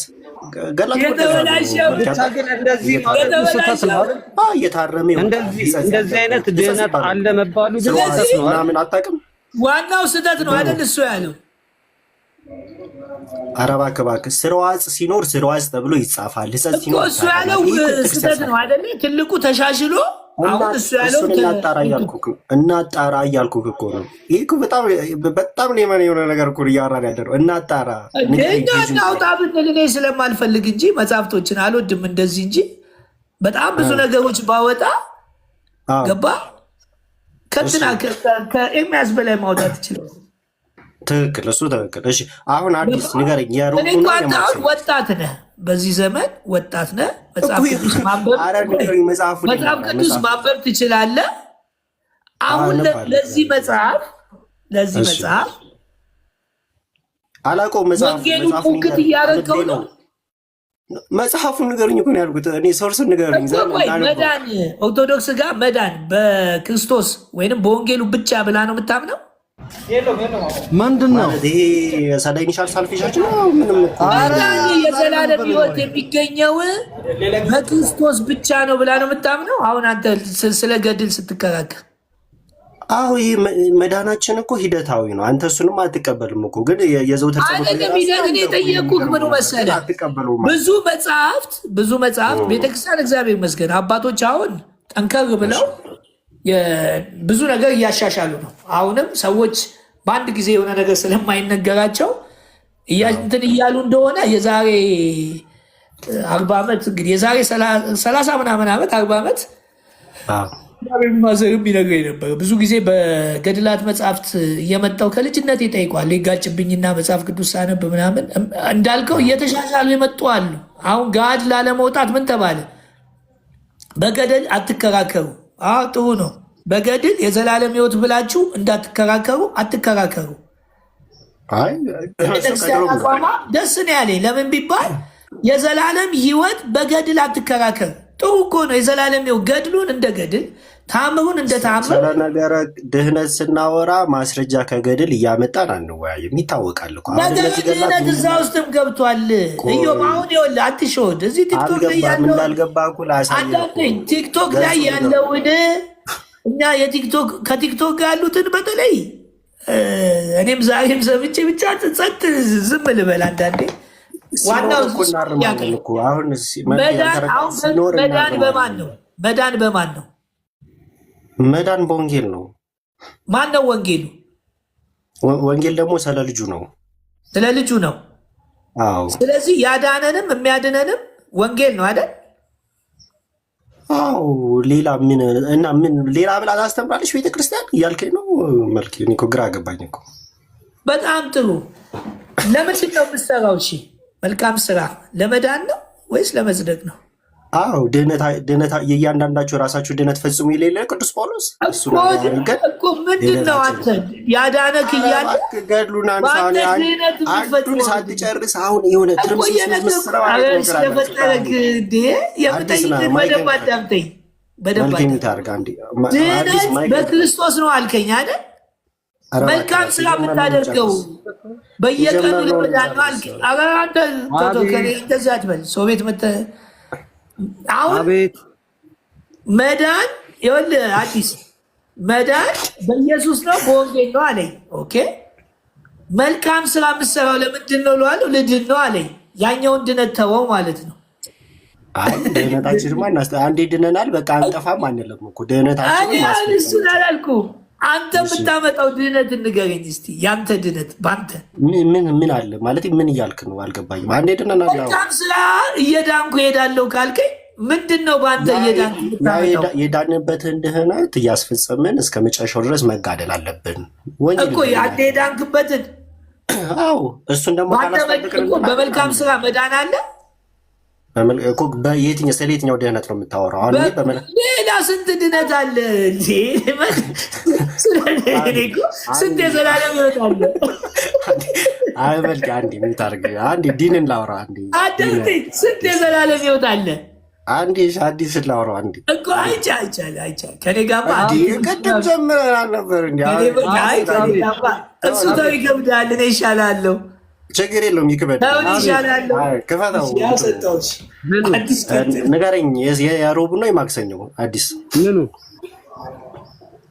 እየታረመ እንደዚህ አይነት ድህነት አለ መባሉ ምናምን አታውቅም። ዋናው ስህተት ነው አይደል? እሱ ያለው ኧረ እባክህ ስርዋጽ ሲኖር ስርዋጽ ተብሎ ይጻፋል። ሕጸጽ ሲኖር እሱ ያለው ስህተት ነው አይደል? ትልቁ ተሻሽሎ አሁን እሱ ያለው እናጣራ እያልኩህ እኮ ነው። ይህ እኮ በጣም ሌማን የሆነ ነገር እኮ እያወራን ያለ ነው። እናጣራ እናውጣ ብንል እኔ ስለማልፈልግ እንጂ መጽሐፍቶችን አልወድም እንደዚህ እንጂ በጣም ብዙ ነገሮች ባወጣ ገባ ከእንትና ከኤርሚያስ በላይ ማውጣት ይችላል። ትክክል፣ እሱ ትክክል። እሺ አሁን አዲስ ንገረኝ። ወጣት ነህ፣ በዚህ ዘመን ወጣት ነህ። መጽሐፍ ቅዱስ ማንበብ ትችላለህ። አሁን ለዚህ መጽሐፍ አላውቀውም። ወንጌሉን ሙግት እያደረገው ነው። መጽሐፉን ንገሩኝ እኮ ነው ያልኩት እኔ። ሶርስን ንገሩኝ። መዳን ኦርቶዶክስ ጋር መዳን በክርስቶስ ወይንም በወንጌሉ ብቻ ብላ ነው የምታምነው። ምንድን ነው ይሄ? ኢኒሻል ሳልቬሽን ነው። ምንም የዘላለም ሕይወት የሚገኘው በክርስቶስ ብቻ ነው ብላ ነው የምታምነው። አሁን አንተ ስለ ገድል ስትከራከር ይህ መዳናችን እኮ ሂደታዊ ነው። አንተ እሱንም አትቀበልም እኮ። ግን የዘውትር ጸሎት የጠየቁህ ምኑ መሰለህ? ብዙ መጽሐፍት ቤተክርስቲያን እግዚአብሔር ይመስገን አባቶች አሁን ጠንከር ብለው ብዙ ነገር እያሻሻሉ ነው። አሁንም ሰዎች በአንድ ጊዜ የሆነ ነገር ስለማይነገራቸው እንትን እያሉ እንደሆነ የዛሬ 40 ዓመት እንግዲህ የዛሬ 30 ምናምን ዓመት 40 ዓመት ማዘርም ይነግረኝ ነበር። ብዙ ጊዜ በገድላት መጽሐፍት እየመጣው ከልጅነት ይጠይቋል ይጋጭብኝና መጽሐፍ ቅዱስ ሳነብ ምናምን እንዳልከው እየተሻሻሉ የመጡ አሉ። አሁን ጋድ ላለመውጣት ምን ተባለ? በገድል አትከራከሩ። ጥሩ ነው። በገድል የዘላለም ሕይወት ብላችሁ እንዳትከራከሩ አትከራከሩ። ቤተክርስቲያን አቋማ ደስ ነው ያለኝ። ለምን ቢባል የዘላለም ሕይወት በገድል አትከራከር። ጥሩ እኮ ነው። የዘላለም ሕይወት ገድሉን እንደ ገድል ታምሩን እንደ ታምር። ስለ ነገረ ድህነት ስናወራ ማስረጃ ከገድል እያመጣን አንወያይም። ይታወቃል እኮ ነገረ ድህነት እዛ ውስጥም ገብቷል። እዮብ አሁን ይኸውልህ አትሸወድ። እዚህ ቲክቶክ ላይ ያለው ቲክቶክ ላይ ያለውን እኛ ከቲክቶክ ጋር ያሉትን በተለይ እኔም ዛሬም ሰምቼ ብቻ ጸጥ ዝም ልበል አንዳንዴ። ዋናው መዳን በማን ነው? መዳን በወንጌል ነው። ማን ነው ወንጌሉ? ወንጌል ደግሞ ስለ ልጁ ነው። ስለ ልጁ ነው። ስለዚህ ያዳነንም የሚያድነንም ወንጌል ነው አይደል? ሌላ ምን ሌላ ብላ ታስተምራለች ቤተክርስቲያን እያልከኝ ነው? መልክ እኔ እኮ ግራ ገባኝ እኮ። በጣም ጥሩ። ለምንድን ነው የምትሰራው? እሺ መልካም ስራ ለመዳን ነው ወይስ ለመጽደቅ ነው? ድህነት የእያንዳንዳቸው ራሳቸው ድህነት ፈጽሙ የሌለ ቅዱስ ጳውሎስ እኮ ምንድን ነው አንተ ያዳነክ እያለ ገድሉን አንዱን ሳትጨርስ አሁን የሆነ ስለፈጠረክ የምጠይቅህ በደንብ አዳምጠኝ። ድህነት በክርስቶስ ነው አልከኝ አይደል? መልካም ስራ የምታደርገው በየቀኑ ለመዳን ነው አልከኝ። አንተ እንደዚህ አትበል። ሰው ቤት መተህ አሁን መዳን ይኸውልህ አዲስ መዳን በኢየሱስ ነው በወንጌል ነው አለኝ። ኦኬ መልካም ስራ የምትሰራው ለምንድን ነው እለዋለሁ። ልድን ነው አለኝ። ያኛውን ድነት ተወው ማለት ነው። ድህነታችንማ አንዴ ድነናል በቃ አንጠፋም አንለም እኮ ድህነታችን እሱን አላልኩም። አንተ የምታመጣው ድህነት ንገረኝ እስኪ። ያንተ ድህነት በአንተ ምን አለ ማለት ምን እያልክ ነው? አልገባኝም። አንዴ ድነናል። መልካም ስራ እየዳንኩ እሄዳለሁ ካልከኝ ምንድን ነው በአንተ እየዳንኩ የዳንበትን ድህነት እያስፈጸምን እስከ መጨረሻው ድረስ መጋደል አለብን እኮ ያንተ የዳንክበትን። እሱን ደግሞ በመልካም ስራ መዳን አለ። ስለ የትኛው ድህነት ነው የምታወራው? ሌላ ስንት ድህነት አለ። ስንት የዘላለም ሕይወት አለ። አንዴ ዲንን ላውራ። ስንት የዘላለም ሕይወት አለ። አዲስ ላውራ እኮ አይቻል ከኔ ጋማ ቅድም ጀምረናል ነበር። እሱ ተው ይከብዳል። እኔ ይሻላለሁ። ችግር የለውም። ይክበድ ክፈተው። ንገረኝ። የሮቡ ነው የማክሰኘው? አዲስ ምኑ?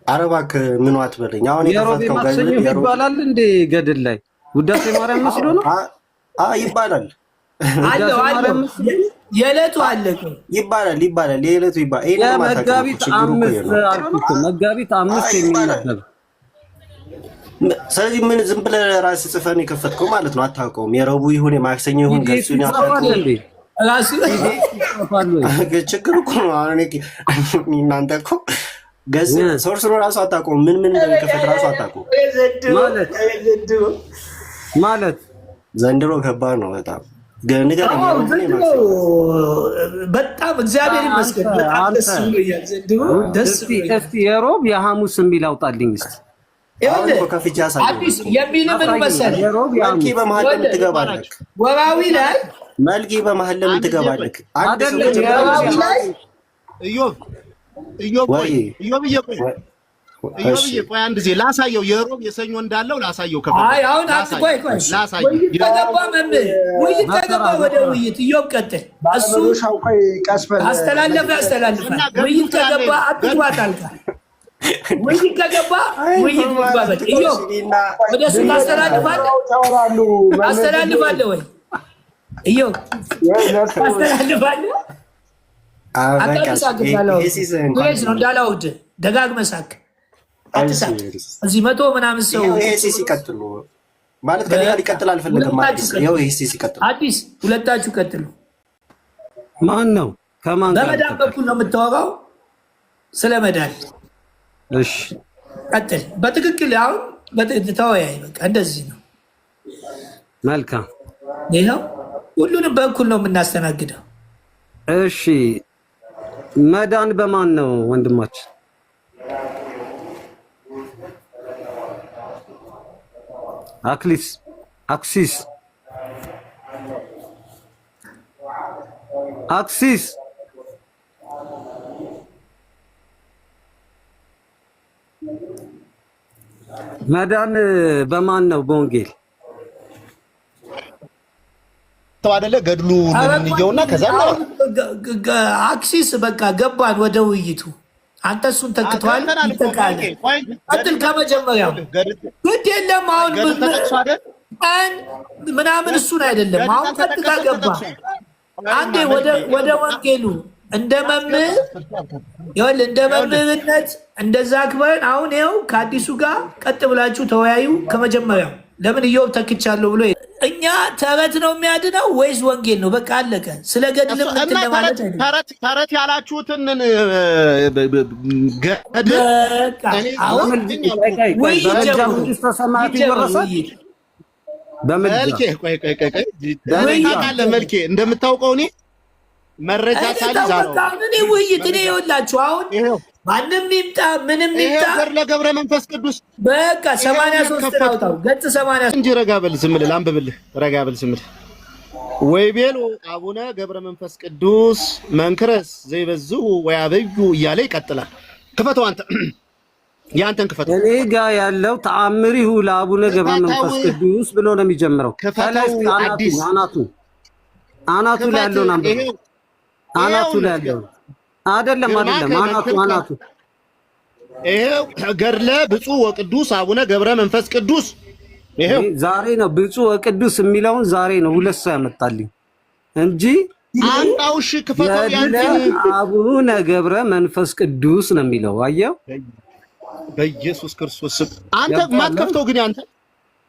ኧረ እባክህ ምኑ አትበለኝ። አሁን የሮቤ ማክሰኞ ይባላል እንዴ? ገድል ላይ ውዳሴ ማርያም መስሎ ነው ይባላል። የዕለቱ አለ ይባላል የዕለቱ ይባላል። ይሄ መጋቢት 5 የሚነበብ ስለዚህ ምን ዝም ብለህ ራስህ ጽፈህ ነው የከፈትከው ማለት ነው። አታውቀውም። የረቡዕ ይሁን የማክሰኞ ይሁን ገጹን ችግር እኮ ነው። አሁን እናንተ እኮ ገጽ ሶርስ ነው ራሱ አታውቀውም። ምን እንደሚከፈት ራሱ አታውቀውም ማለት ዘንድሮ ከባድ ነው በጣም በጣም እግዚአብሔር ይመስገን። በጣም ደስ ብሎኛል ዘንድሮ ደስ ብሎኛል። እስቲ የሮብ የሐሙስ የሚል አውጣልኝ እስቲ። አዲስ የሚል ምን መሰለህ? መልኪ በመሀል ለምን ትገባለህ? ወራዊ ላይ መልኪ በመሀል ለምን ትገባለህ? ቆይ አንድ ጊዜ ላሳየው። የሮብ የሰኞ እንዳለው ላሳየው። አሁን ውይይት ከገባ ወደ ውይይት ኢዮብ ቀጥል። እሱ ያስተላልፋል። ውይይት ከገባ አትግባት አልካ። ውይይት ከገባ ውይይት ግባበት። ኢዮብ ወደ እሱ ታስተላልፋለህ ወይ? ኢዮብ ታስተላልፋለህ? ነው እንዳላውድ ደጋግመህ ሳቅ። እዚህ 100 ምናምን ሰው ሲቀጥሉ ማለት ከኔ ጋር ይቀጥል አልፈልግም ማለት ነው። ሲቀጥሉ አዲስ ሁለታችሁ ቀጥሉ። ማን ነው ከማን ጋር? በመዳን በኩል ነው የምታወራው ስለ መዳን። እሺ ቀጥል። በትክክል አሁን ተወያይ። በቃ እንደዚህ ነው። መልካም። ይኸው ሁሉንም በኩል ነው የምናስተናግደው። እሺ መዳን በማን ነው ወንድማችን? አክሲስ መዳን በማን ነው? በወንጌል አይደለ? ገድሉ እንየውና ከዛ አክሲስ በቃ ገባን ወደ ውይይቱ። አንተ እሱን ተክቷል። ይተካል። ቀጥል ከመጀመሪያው ግድ የለም። አሁን ምናምን እሱን አይደለም። አሁን ቀጥታ ገባ። አንዴ ወደ ወንጌሉ እንደ መምህርነት እንደዛ አክበረን አሁን ይኸው ከአዲሱ ጋር ቀጥ ብላችሁ ተወያዩ። ከመጀመሪያው ለምን ኢዮብ ተክቻለሁ ብሎ እኛ ተረት ነው የሚያድነው ወይስ ወንጌል ነው? በቃ አለቀ። ስለ ገድልም እንትን ለማለት ተረት ያላችሁትን መልኬ እንደምታውቀው እኔ መረጃ ሳልይዝ ውይይት እኔ ይኸውላችሁ አሁን ማንም ይምጣ ምንም ይምጣ ለገብረ መንፈስ ቅዱስ በቃ 83 አውጣው ገጽ 80 እንጂ ረጋ በል ዝም ብለህ አንብብልህ። ረጋ በል ዝም ብለህ ወይ ቤሎ አቡነ ገብረ መንፈስ ቅዱስ መንክረስ ዘይበዝሁ ወያበዩ እያለ ይቀጥላል። ክፈተው አንተ ያንተን ክፈተው። እኔ ጋር ያለው ተአምሪሁ ለአቡነ ገብረ መንፈስ ቅዱስ ብሎ ነው የሚጀምረው። አናቱ ላይ ያለው ነበር። አናቱ ላይ ያለው አይደለም አናቱ ይሄው ገድለ ብፁዕ ወቅዱስ አቡነ ገብረ መንፈስ ቅዱስ ይሄው ዛሬ ነው ብፁዕ ወቅዱስ የሚለውን ዛሬ ነው 2 ሰው ያመጣልኝ እንጂ አንጣውሽ ክፈተው ያንቺ አቡነ ገብረ መንፈስ ቅዱስ ነው የሚለው። አየው በኢየሱስ ክርስቶስ አንተ ማትከፍተው ግን አንተ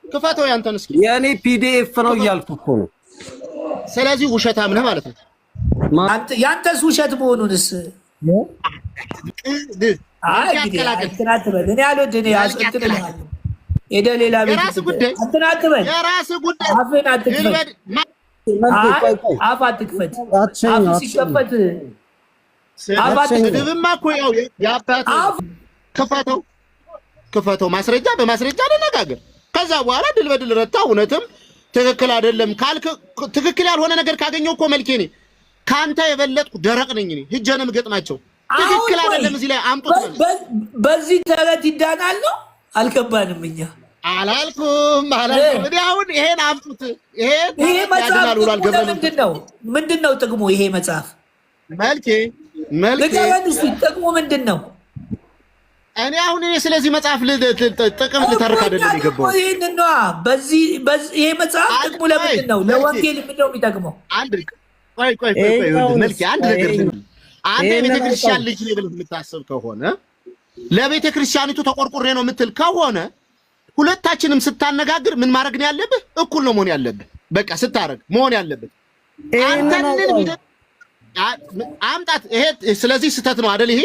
ክፈተው ያንተን እስኪ። የኔ ፒዲኤፍ ነው እያልኩ እኮ ነው። ስለዚህ ውሸታም ነህ ማለት ነው። ያንተስ ውሸት መሆኑንስ አፍ አትክፈት። ሲከፈት ስድብማ እኮ ያው ክፈተው። ማስረጃ በማስረጃ እንነጋገር። ከዛ በኋላ ድል በድል ረታ። እውነትም ትክክል አይደለም ካልክ ትክክል ያልሆነ ነገር ካገኘው እኮ መልኬ እኔ ካንተ የበለጥኩ ደረቅ ነኝ። እኔ ሂጀንም ገጥማቸው ትክክል አይደለም እዚህ ላይ አምጡት። በዚህ ተረት ይዳናል ነው አልገባንም። እኛ አላልኩም። እኔ አሁን ይሄን አምጡት። ይሄ መጽሐፍ ምንድን ነው ጥቅሙ? ይሄ መጽሐፍ መልኬ ጥቅሙ ምንድን ነው? እኔ አሁን ስለዚህ መጽሐፍ ጥቅም ልተርክ አይደለም የገባው። ይሄንን ነው ይሄ መጽሐፍ ጥቅሙ ለምንድን ነው? ለወንጌል ምንድን ነው የሚጠቅመው? ቆይ መልክ አንድ ነገር አንተ የቤተ ክርስቲያን ልጅ ነህ ብለህ የምታስብ ከሆነ ለቤተ ክርስቲያኒቱ ተቆርቆሬ ነው የምትል ከሆነ ሁለታችንም ስታነጋግር ምን ማድረግ ነው ያለብህ? እኩል ነው መሆን ያለብህ። በቃ ስታረግ መሆን ያለብህ አንተን አምጣት። ይሄ ስለዚህ ስተት ነው አይደል? ይሄ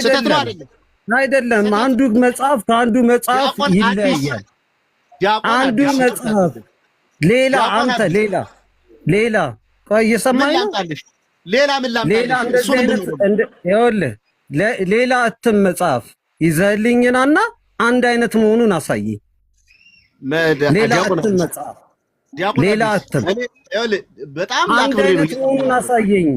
ስተት ነው አይደል? አይደለም። አንዱ መጽሐፍ ከአንዱ መጽሐፍ ይለያያል። አንዱ መጽሐፍ ሌላ፣ አንተ ሌላ ቆይ እየሰማኸኝ ነው? ሌላ ምን ላምጣልሽ? ይኸውልህ ሌላ እትም መጽሐፍ ይዘህልኝናና አንድ አይነት መሆኑን አሳየኝ። ሌላ እትም መጽሐፍ ሌላ እትም በጣም አንድ አይነት መሆኑን አሳየኝ።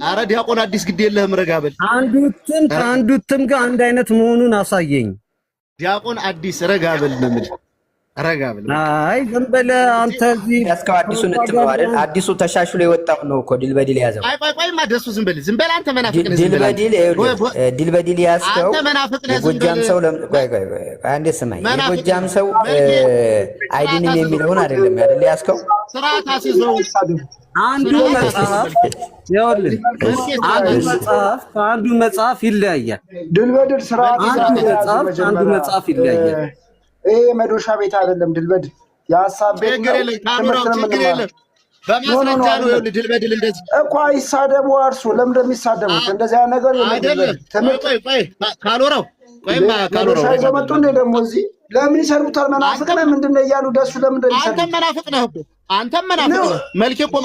አረ ዲያቆን አዲስ ግድ የለህም ረጋበል። አንዱ እትም ከአንዱ እትም ጋር አንድ አይነት መሆኑን አሳየኝ። ዲያቆን አዲስ ረጋበል ነው የምልህ። ረጋበል። አይ ዝም በለህ አንተ። እዚህ ያስከው አዲሱን እትም ነው አይደል? አዲሱ ተሻሽሎ የወጣው ነው እኮ ድል በድል ያዘው። ቆይማ ደሱ ዝም በል አንተ መናፍቅ ነህ። ድል በድል ያስከው የጎጃም ሰው ቆይ አንዴ ስማኝ። የጎጃም ሰው አይድንም የሚለውን አይደለም ያስከው። ስርዓት አስይዘው አንዱ መጽሐፍ ይኸውልህ፣ አንዱ መጽሐፍ ይለያያል። ድል በድል ስርዓት አንዱ መጽሐፍ ይለያያል። ይሄ መዶሻ ቤት አይደለም። ድል በድል የሀሳብ ቤት ነው። ችግር የለም። በማስረጃ ነው። ይኸውልህ ድል በድል እንደዚህ እኮ አይሳደቡ። እርሱ ለምን እንደሚሳደቡት እንደዚህ አይነት ነገር አይደለም። ቆይ ካልወራው ዘመጡ እንደ ደግሞ እዚህ ለምን ይሰሩታል? መናፍቅ ነህ ምንድን ነው እያሉ ደሱ ለምን እንደሚሰሩ አንተም መናፍቅ ነህ እኮ አንተም መናፍቅ ነህ። መልኬ እኮ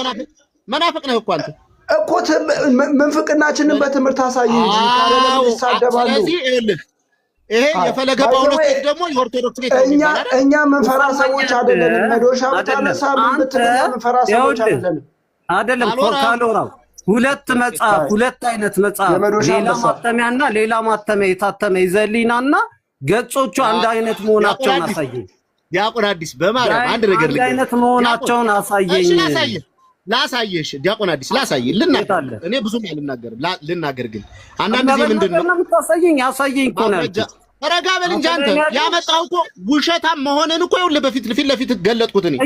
መናፍቅ ነህ እኮ አንተ እኮ ምንፍቅናችንን በትምህርት አሳይ እንጂ ካለለም ይሳደባሉ። ስለዚህ ይኸውልህ ይሄ የፈለገ ጳውሎስ ደግሞ የኦርቶዶክስ ቤት እኛ ምንፈራ ሰዎች አይደለንም። መዶሻ ብታነሳ ምን ብትል ምንፈራ ሰዎች አይደለንም። አይደለም ካልወራው ሁለት አይነት መጽሐፍ ሌላ ማተሚያና ሌላ ማተሚያ የታተመ ይዘሊናና ገጾቹ አንድ አይነት መሆናቸውን አሳየኝ። ዲያቆን አዲስ በማርያም አንድ ነገር አንድ አይነት መሆናቸውን አሳየኝ። ላሳየሽ ዲያቆን አዲስ ላሳየኝ። እኔ ብዙም አልናገርም ልናገር ግን አንዳንድ ጊዜ ምንድነው የምታሳየኝ? አሳየኝ እኮ ነው። ረጋ በል እንጂ አንተ ያመጣው እኮ ውሸታም መሆንን እኮ ይኸውልህ በፊት ለፊት ገለጥኩት። እኔ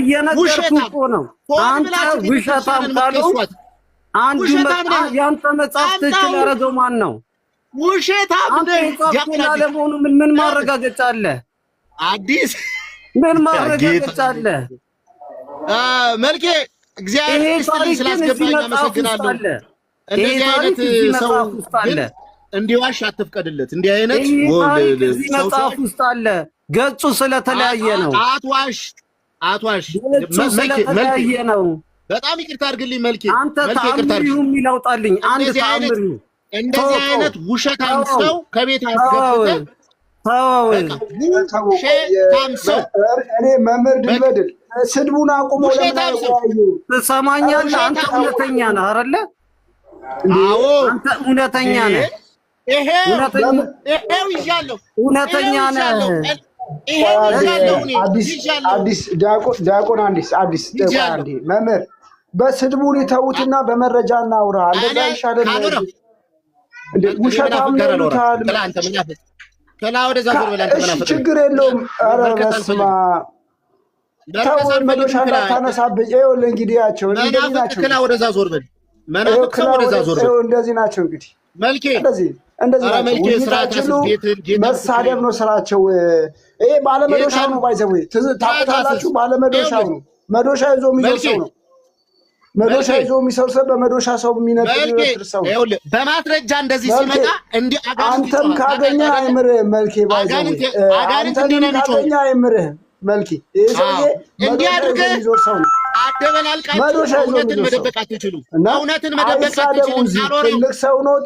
ውሸታም እኮ ነው አንተ ውሸታም ካለው አንዱ ያንተ መጽሐፍ ትክክል ያደረገው ማን ነው? ውሸታም ነህ። ለመሆኑ ምን ማረጋገጫ አለ? አዲስ ምን ማረጋገጫ አለ? መልኬ እግዚአብሔር ይስጥልኝ ስላስገባኝ አመሰግናለሁ። እንደዚህ አይነት ሰው እንዲዋሽ አትፍቀድለት። እንዲህ አይነት መጽሐፍ ውስጥ አለ። ገጹ ስለተለያየ ነው። አትዋሽ ስለተለያየ ነው። በጣም ይቅርታ አድርግልኝ መልኬ። አንተ ተአምሪው የሚላውጣልኝ አንድ ተአምሪው እንደዚህ አይነት ውሸታም ሰው ከቤት አስገብተህ ሰው እኔ መምህር ድል በድል ስድቡን አቁሞ ትሰማኛለህ? አንተ እውነተኛ ነህ አይደለ? አዎ አንተ እውነተኛ ነህ። ይሄው ይዣለሁ። እውነተኛ ነህ። አዲስ ዲያቆን አዲስ መምህር በስድቡን ይተውትና በመረጃ እናውራ። እንደዛ ይሻላል። ውሸታም ነው ችግር የለውም። ኧረ በስመ አብ ተው፣ መዶሻ እንዳታነሳብኝ። ይኸውልህ እንግዲህ ያቸው እንደዚህ ናቸው። ወደዛ ዞር በል እንደዚህ ናቸው እንግዲህ መልኬ እንደዚህ ናቸው። መሳደብ ነው ስራቸው። ይሄ ባለመዶሻው ነው። ባይዘው ታውቁታላችሁ። ባለመዶሻው ነው። መዶሻ ይዞ የሚዞር ሰው ነው። መዶሻ ይዞ የሚሰው ሰው በመዶሻ ሰው የሚነጥር ሰው ነው። በማስረጃ እንደዚህ ሲመጣ እንዲህ አንተም ካገኘ አይምርህም መልኬ። ባይዘው አንተም ካገኘ አይምርህም መልኬ። ይሄ ሰውዬ እንዲህ አድርገህ የሚዞር ሰው ነው። አደበላልቃችሁ እውነትን መደበቅ አትችሉም። እውነትን መደበቅ አትችሉም። ትልቅ ሰው ነው።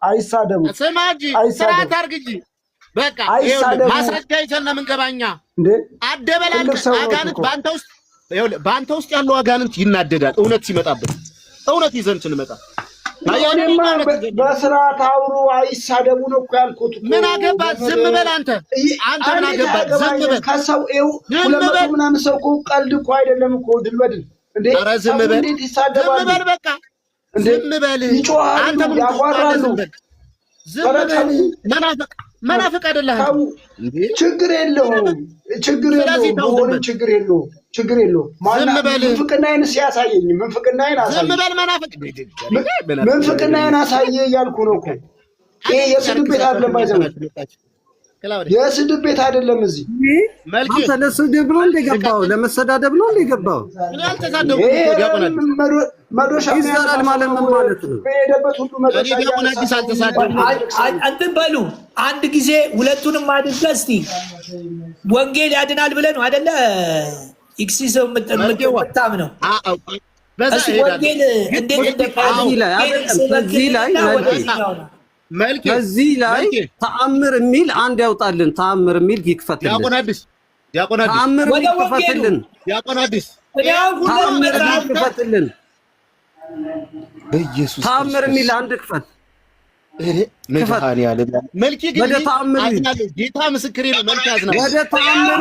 አይሳደቡ። ስማ እንጂ ስርዓት አድርግ እንጂ በቃ ማስረጃ ይዘን ነው የምንገባኛ። አደበላልቅ አጋንንት በአንተ ውስጥ ያለው አጋንንት ይናደዳል። እውነት ሲመጣበት እውነት ይዘን ስንመጣ በስርዓት አውሩ። አይሳደቡ ነው እኮ ያልኩት። ምን አገባ? ዝም በል አንተ ምን አገባ? ዝም በል ከሰው ሁለት መቶ ምናምን ሰው እኮ ቀልድ እኮ አይደለም እኮ ድል በድል እንዴ! ዝም በል እንዴት ይሳደባሉ? ዝም በል በቃ ዝም በል። ይጮሃሉ፣ ያጓራሉ። ዝም በል መናፍቅ መናፍቅ አይደለህም። ችግር የለውም ችግር የለውም ችግር የለውም። ምንፍቅናዬን ሲያሳየኝ ምንፍቅናዬን አሳየ ምንፍቅናዬን አሳየ እያልኩ ነው እኮ። ይሄ የስድብ ቤት አይደለም፣ ባይዘው የስድብ ቤት አይደለም። እዚህ አንተ ለስድብ ነው እንደገባው ለመሰዳደብ ነው እንደገባው መዶሻ ይሰራል ማለት ምን ማለት ነው? በሄደበት ሁሉ መዶሻ አዲስ አልተሳደብም። እንትን በሉ አንድ ጊዜ ሁለቱንም አድርገህ እስቲ ወንጌል ያድናል ብለህ ነው አይደለ? ኢክሲሰው ምጣም ነው በዛ ወንጌል እንዴት ከዚህ ላይ ተአምር የሚል አንድ ያውጣልን። ተአምር የሚል ይክፈትልን። ተአምር ይክፈትልን። ይክፈትልን። በኢየሱስ ተአምር የሚል አንድ ክፈት። መልኬ ግን ጌታ ምስክሬ ነው። መልኬ አዝናለሁ። ወደ ተአምር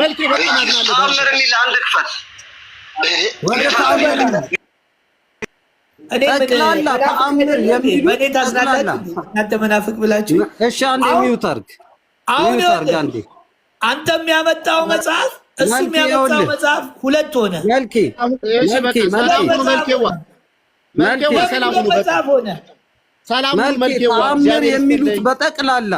መልኬ በጣም አዝናለሁ። ተአምር የሚል አንድ ክፈት። ወደ ተአምር ጠቅላላ ተአምር የሚል በኔ ታዝናላችሁ እናንተ መናፍቅ ብላችሁ። እሺ አንዴ ሚውት አድርግ። አሁን አንተ የሚያመጣው መጽሐፍ እሱ የሚያመጣው መጽሐፍ ሁለት ሆነ። መልኬ ተአምር የሚሉት በጠቅላላ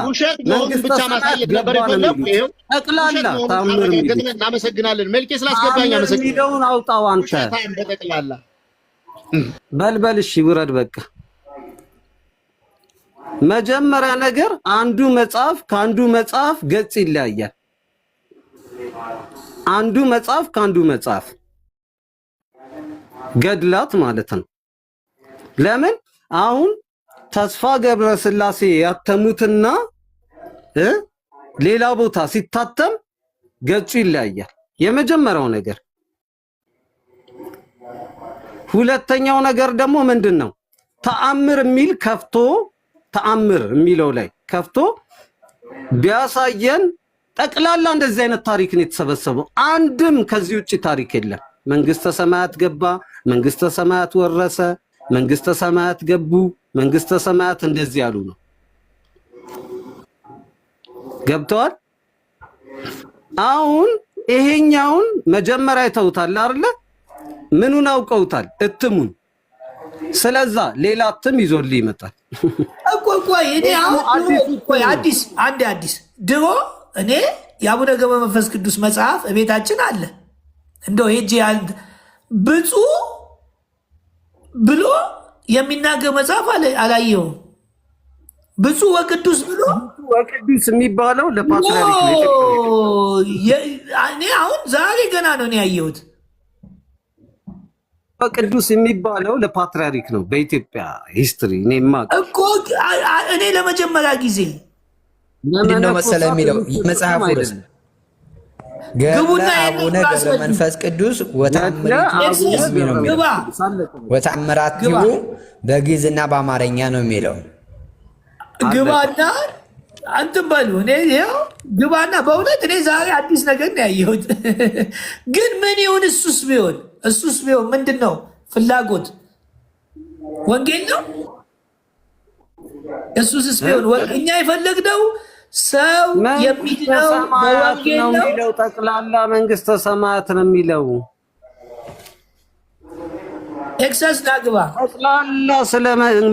መንግስተ ሰማያት ገባ ነው የሚሉት ጠቅላላ ተአምር የሚሉት። እናመሰግናለን መልኬ ስላስገባኝ አመሰግናለሁ። የሚለውን አውጣው አንተ በጠቅላላ በልበል። እሺ ውረድ በቃ። መጀመሪያ ነገር አንዱ መጽሐፍ ከአንዱ መጽሐፍ ገጽ ይለያያል። አንዱ መጽሐፍ ከአንዱ መጽሐፍ ገድላት ማለት ነው። ለምን አሁን ተስፋ ገብረ ስላሴ ያተሙትና ሌላ ቦታ ሲታተም ገጹ ይለያያል። የመጀመሪያው ነገር። ሁለተኛው ነገር ደግሞ ምንድነው? ተአምር የሚል ከፍቶ ተአምር የሚለው ላይ ከፍቶ ቢያሳየን ጠቅላላ እንደዚህ አይነት ታሪክ ነው የተሰበሰበው። አንድም ከዚህ ውጪ ታሪክ የለም። መንግስተ ሰማያት ገባ፣ መንግስተ ሰማያት ወረሰ፣ መንግስተ ሰማያት ገቡ፣ መንግስተ ሰማያት እንደዚህ ያሉ ነው። ገብተዋል? አሁን ይሄኛውን መጀመሪያ ይተውታል አይደለ? ምኑን አውቀውታል? እትሙን። ስለዛ ሌላ እትም ይዞልህ ይመጣል እኮ። ቆይ እኔ አሁን አዲስ ድሮ እኔ የአቡነ ገብረ መንፈስ ቅዱስ መጽሐፍ እቤታችን አለ። እንደው ሄጄ ብፁዕ ብሎ የሚናገር መጽሐፍ አላየሁም። ብፁዕ ወቅዱስ ብሎ ወቅዱስ የሚባለው ለፓትርያርክ ነው። እኔ አሁን ዛሬ ገና ነው እኔ ያየሁት። ቅዱስ የሚባለው ለፓትርያርክ ነው በኢትዮጵያ ሂስትሪ። እኔ ለመጀመሪያ ጊዜ ምንድነው መሰለ የሚለው መጽሐፉ ርዕስ ገድለ አቡነ ገብረ መንፈስ ቅዱስ ወተአምራቲሁ በግዕዝና በአማርኛ ነው የሚለው። ግባና አንተም በሉ እኔ ይኸው ግባና። በእውነት እኔ ዛሬ አዲስ ነገር ነው ያየሁት። ግን ምን ይሁን እሱስ ቢሆን ምንድን ነው ፍላጎት? ወንጌል ነው። እሱስ ቢሆን እኛ የፈለግነው ሰው የሚድነው በወንጌል ነው የሚለው። ጠቅላላ መንግስተ ሰማያት ነው የሚለው። ኤክሰስ ናግባ ጠቅላላ ስለ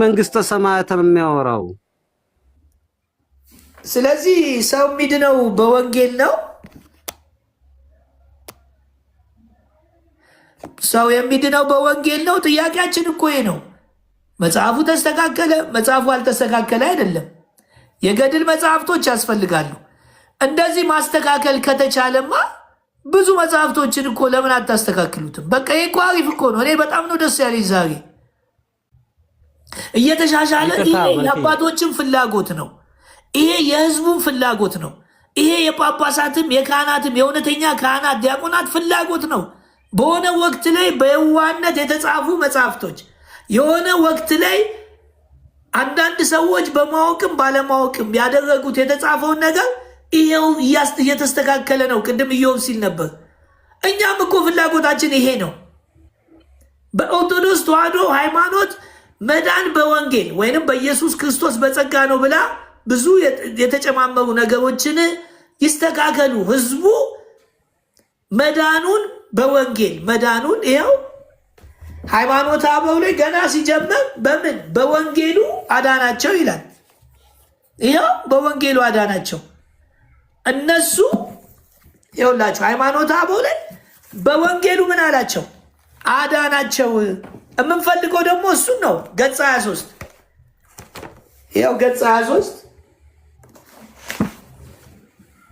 መንግስተ ሰማያት ነው የሚያወራው። ስለዚህ ሰው የሚድነው በወንጌል ነው። ሰው የሚድነው በወንጌል ነው። ጥያቄያችን እኮ ይሄ ነው። መጽሐፉ ተስተካከለ፣ መጽሐፉ አልተስተካከለ አይደለም። የገድል መጽሐፍቶች ያስፈልጋሉ። እንደዚህ ማስተካከል ከተቻለማ ብዙ መጽሐፍቶችን እኮ ለምን አታስተካክሉትም? በቃ ይሄ እኮ አሪፍ እኮ ነው። እኔ በጣም ነው ደስ ያለኝ ዛሬ እየተሻሻለ። ይሄ የአባቶችን ፍላጎት ነው። ይሄ የህዝቡን ፍላጎት ነው። ይሄ የጳጳሳትም የካህናትም የእውነተኛ ካህናት ዲያቆናት ፍላጎት ነው። በሆነ ወቅት ላይ በየዋህነት የተጻፉ መጽሐፍቶች፣ የሆነ ወቅት ላይ አንዳንድ ሰዎች በማወቅም ባለማወቅም ያደረጉት የተጻፈውን ነገር ይሄው እየተስተካከለ ነው። ቅድም ኢዮብ ሲል ነበር። እኛም እኮ ፍላጎታችን ይሄ ነው። በኦርቶዶክስ ተዋሕዶ ሃይማኖት መዳን በወንጌል ወይንም በኢየሱስ ክርስቶስ በጸጋ ነው ብላ ብዙ የተጨማመሩ ነገሮችን ይስተካከሉ። ህዝቡ መዳኑን በወንጌል መዳኑን ይኸው ሃይማኖተ አበው ላይ ገና ሲጀምር በምን በወንጌሉ አዳናቸው ይላል። ይኸው በወንጌሉ አዳናቸው። እነሱ ይኸውላችሁ ሃይማኖተ አበው ላይ በወንጌሉ ምን አላቸው? አዳናቸው። የምንፈልገው ደግሞ እሱን ነው። ገጽ 23 ይኸው ገጽ 23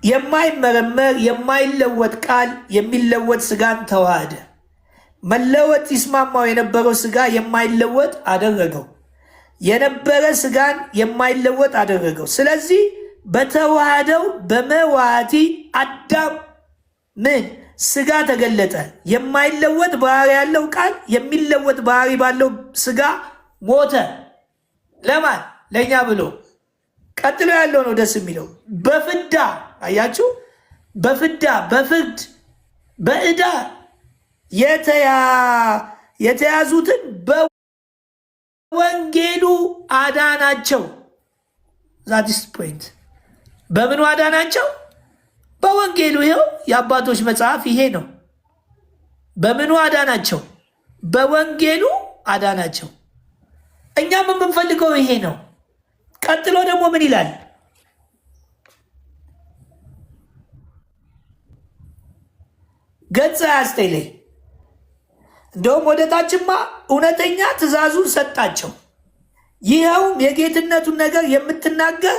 የማይመረመር የማይለወጥ ቃል የሚለወጥ ስጋን ተዋሃደ። መለወጥ ይስማማው የነበረው ስጋ የማይለወጥ አደረገው፣ የነበረ ስጋን የማይለወጥ አደረገው። ስለዚህ በተዋሃደው በመዋቲ አዳም ምን ስጋ ተገለጠ። የማይለወጥ ባህሪ ያለው ቃል የሚለወጥ ባህሪ ባለው ስጋ ሞተ። ለማን? ለእኛ ብሎ። ቀጥሎ ያለው ነው ደስ የሚለው። በፍዳ አያችሁ፣ በፍዳ በፍርድ በዕዳ የተያዙትን በወንጌሉ አዳናቸው። ዛቲስ ፖይንት። በምኑ አዳናቸው? በወንጌሉ። ይኸው የአባቶች መጽሐፍ ይሄ ነው። በምኑ አዳናቸው? በወንጌሉ አዳናቸው። እኛም የምንፈልገው ይሄ ነው። ቀጥሎ ደግሞ ምን ይላል? ገጽ 29 ላይ እንደውም ወደ ታችማ እውነተኛ ትእዛዙን ሰጣቸው። ይኸውም የጌትነቱን ነገር የምትናገር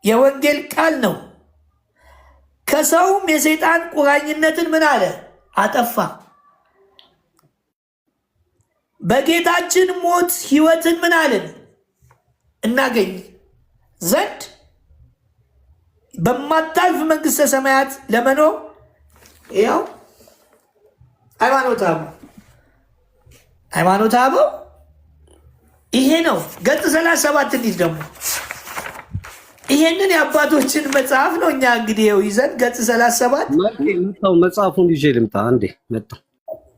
የወንጌል ቃል ነው። ከሰውም የሰይጣን ቁራኝነትን ምን አለ? አጠፋ። በጌታችን ሞት ሕይወትን ምን አለን? እናገኝ ዘንድ በማታልፍ መንግሥተ ሰማያት ለመኖር ያው ሃይማኖተ አበው ይሄ ነው። ገጽ 37 እንዲህ ደግሞ ይሄንን የአባቶችን መጽሐፍ ነው እኛ እንግዲህ ይኸው ይዘን ገጽ 37 መጽሐፉን ይዤ ልምጣ አንዴ መጣ።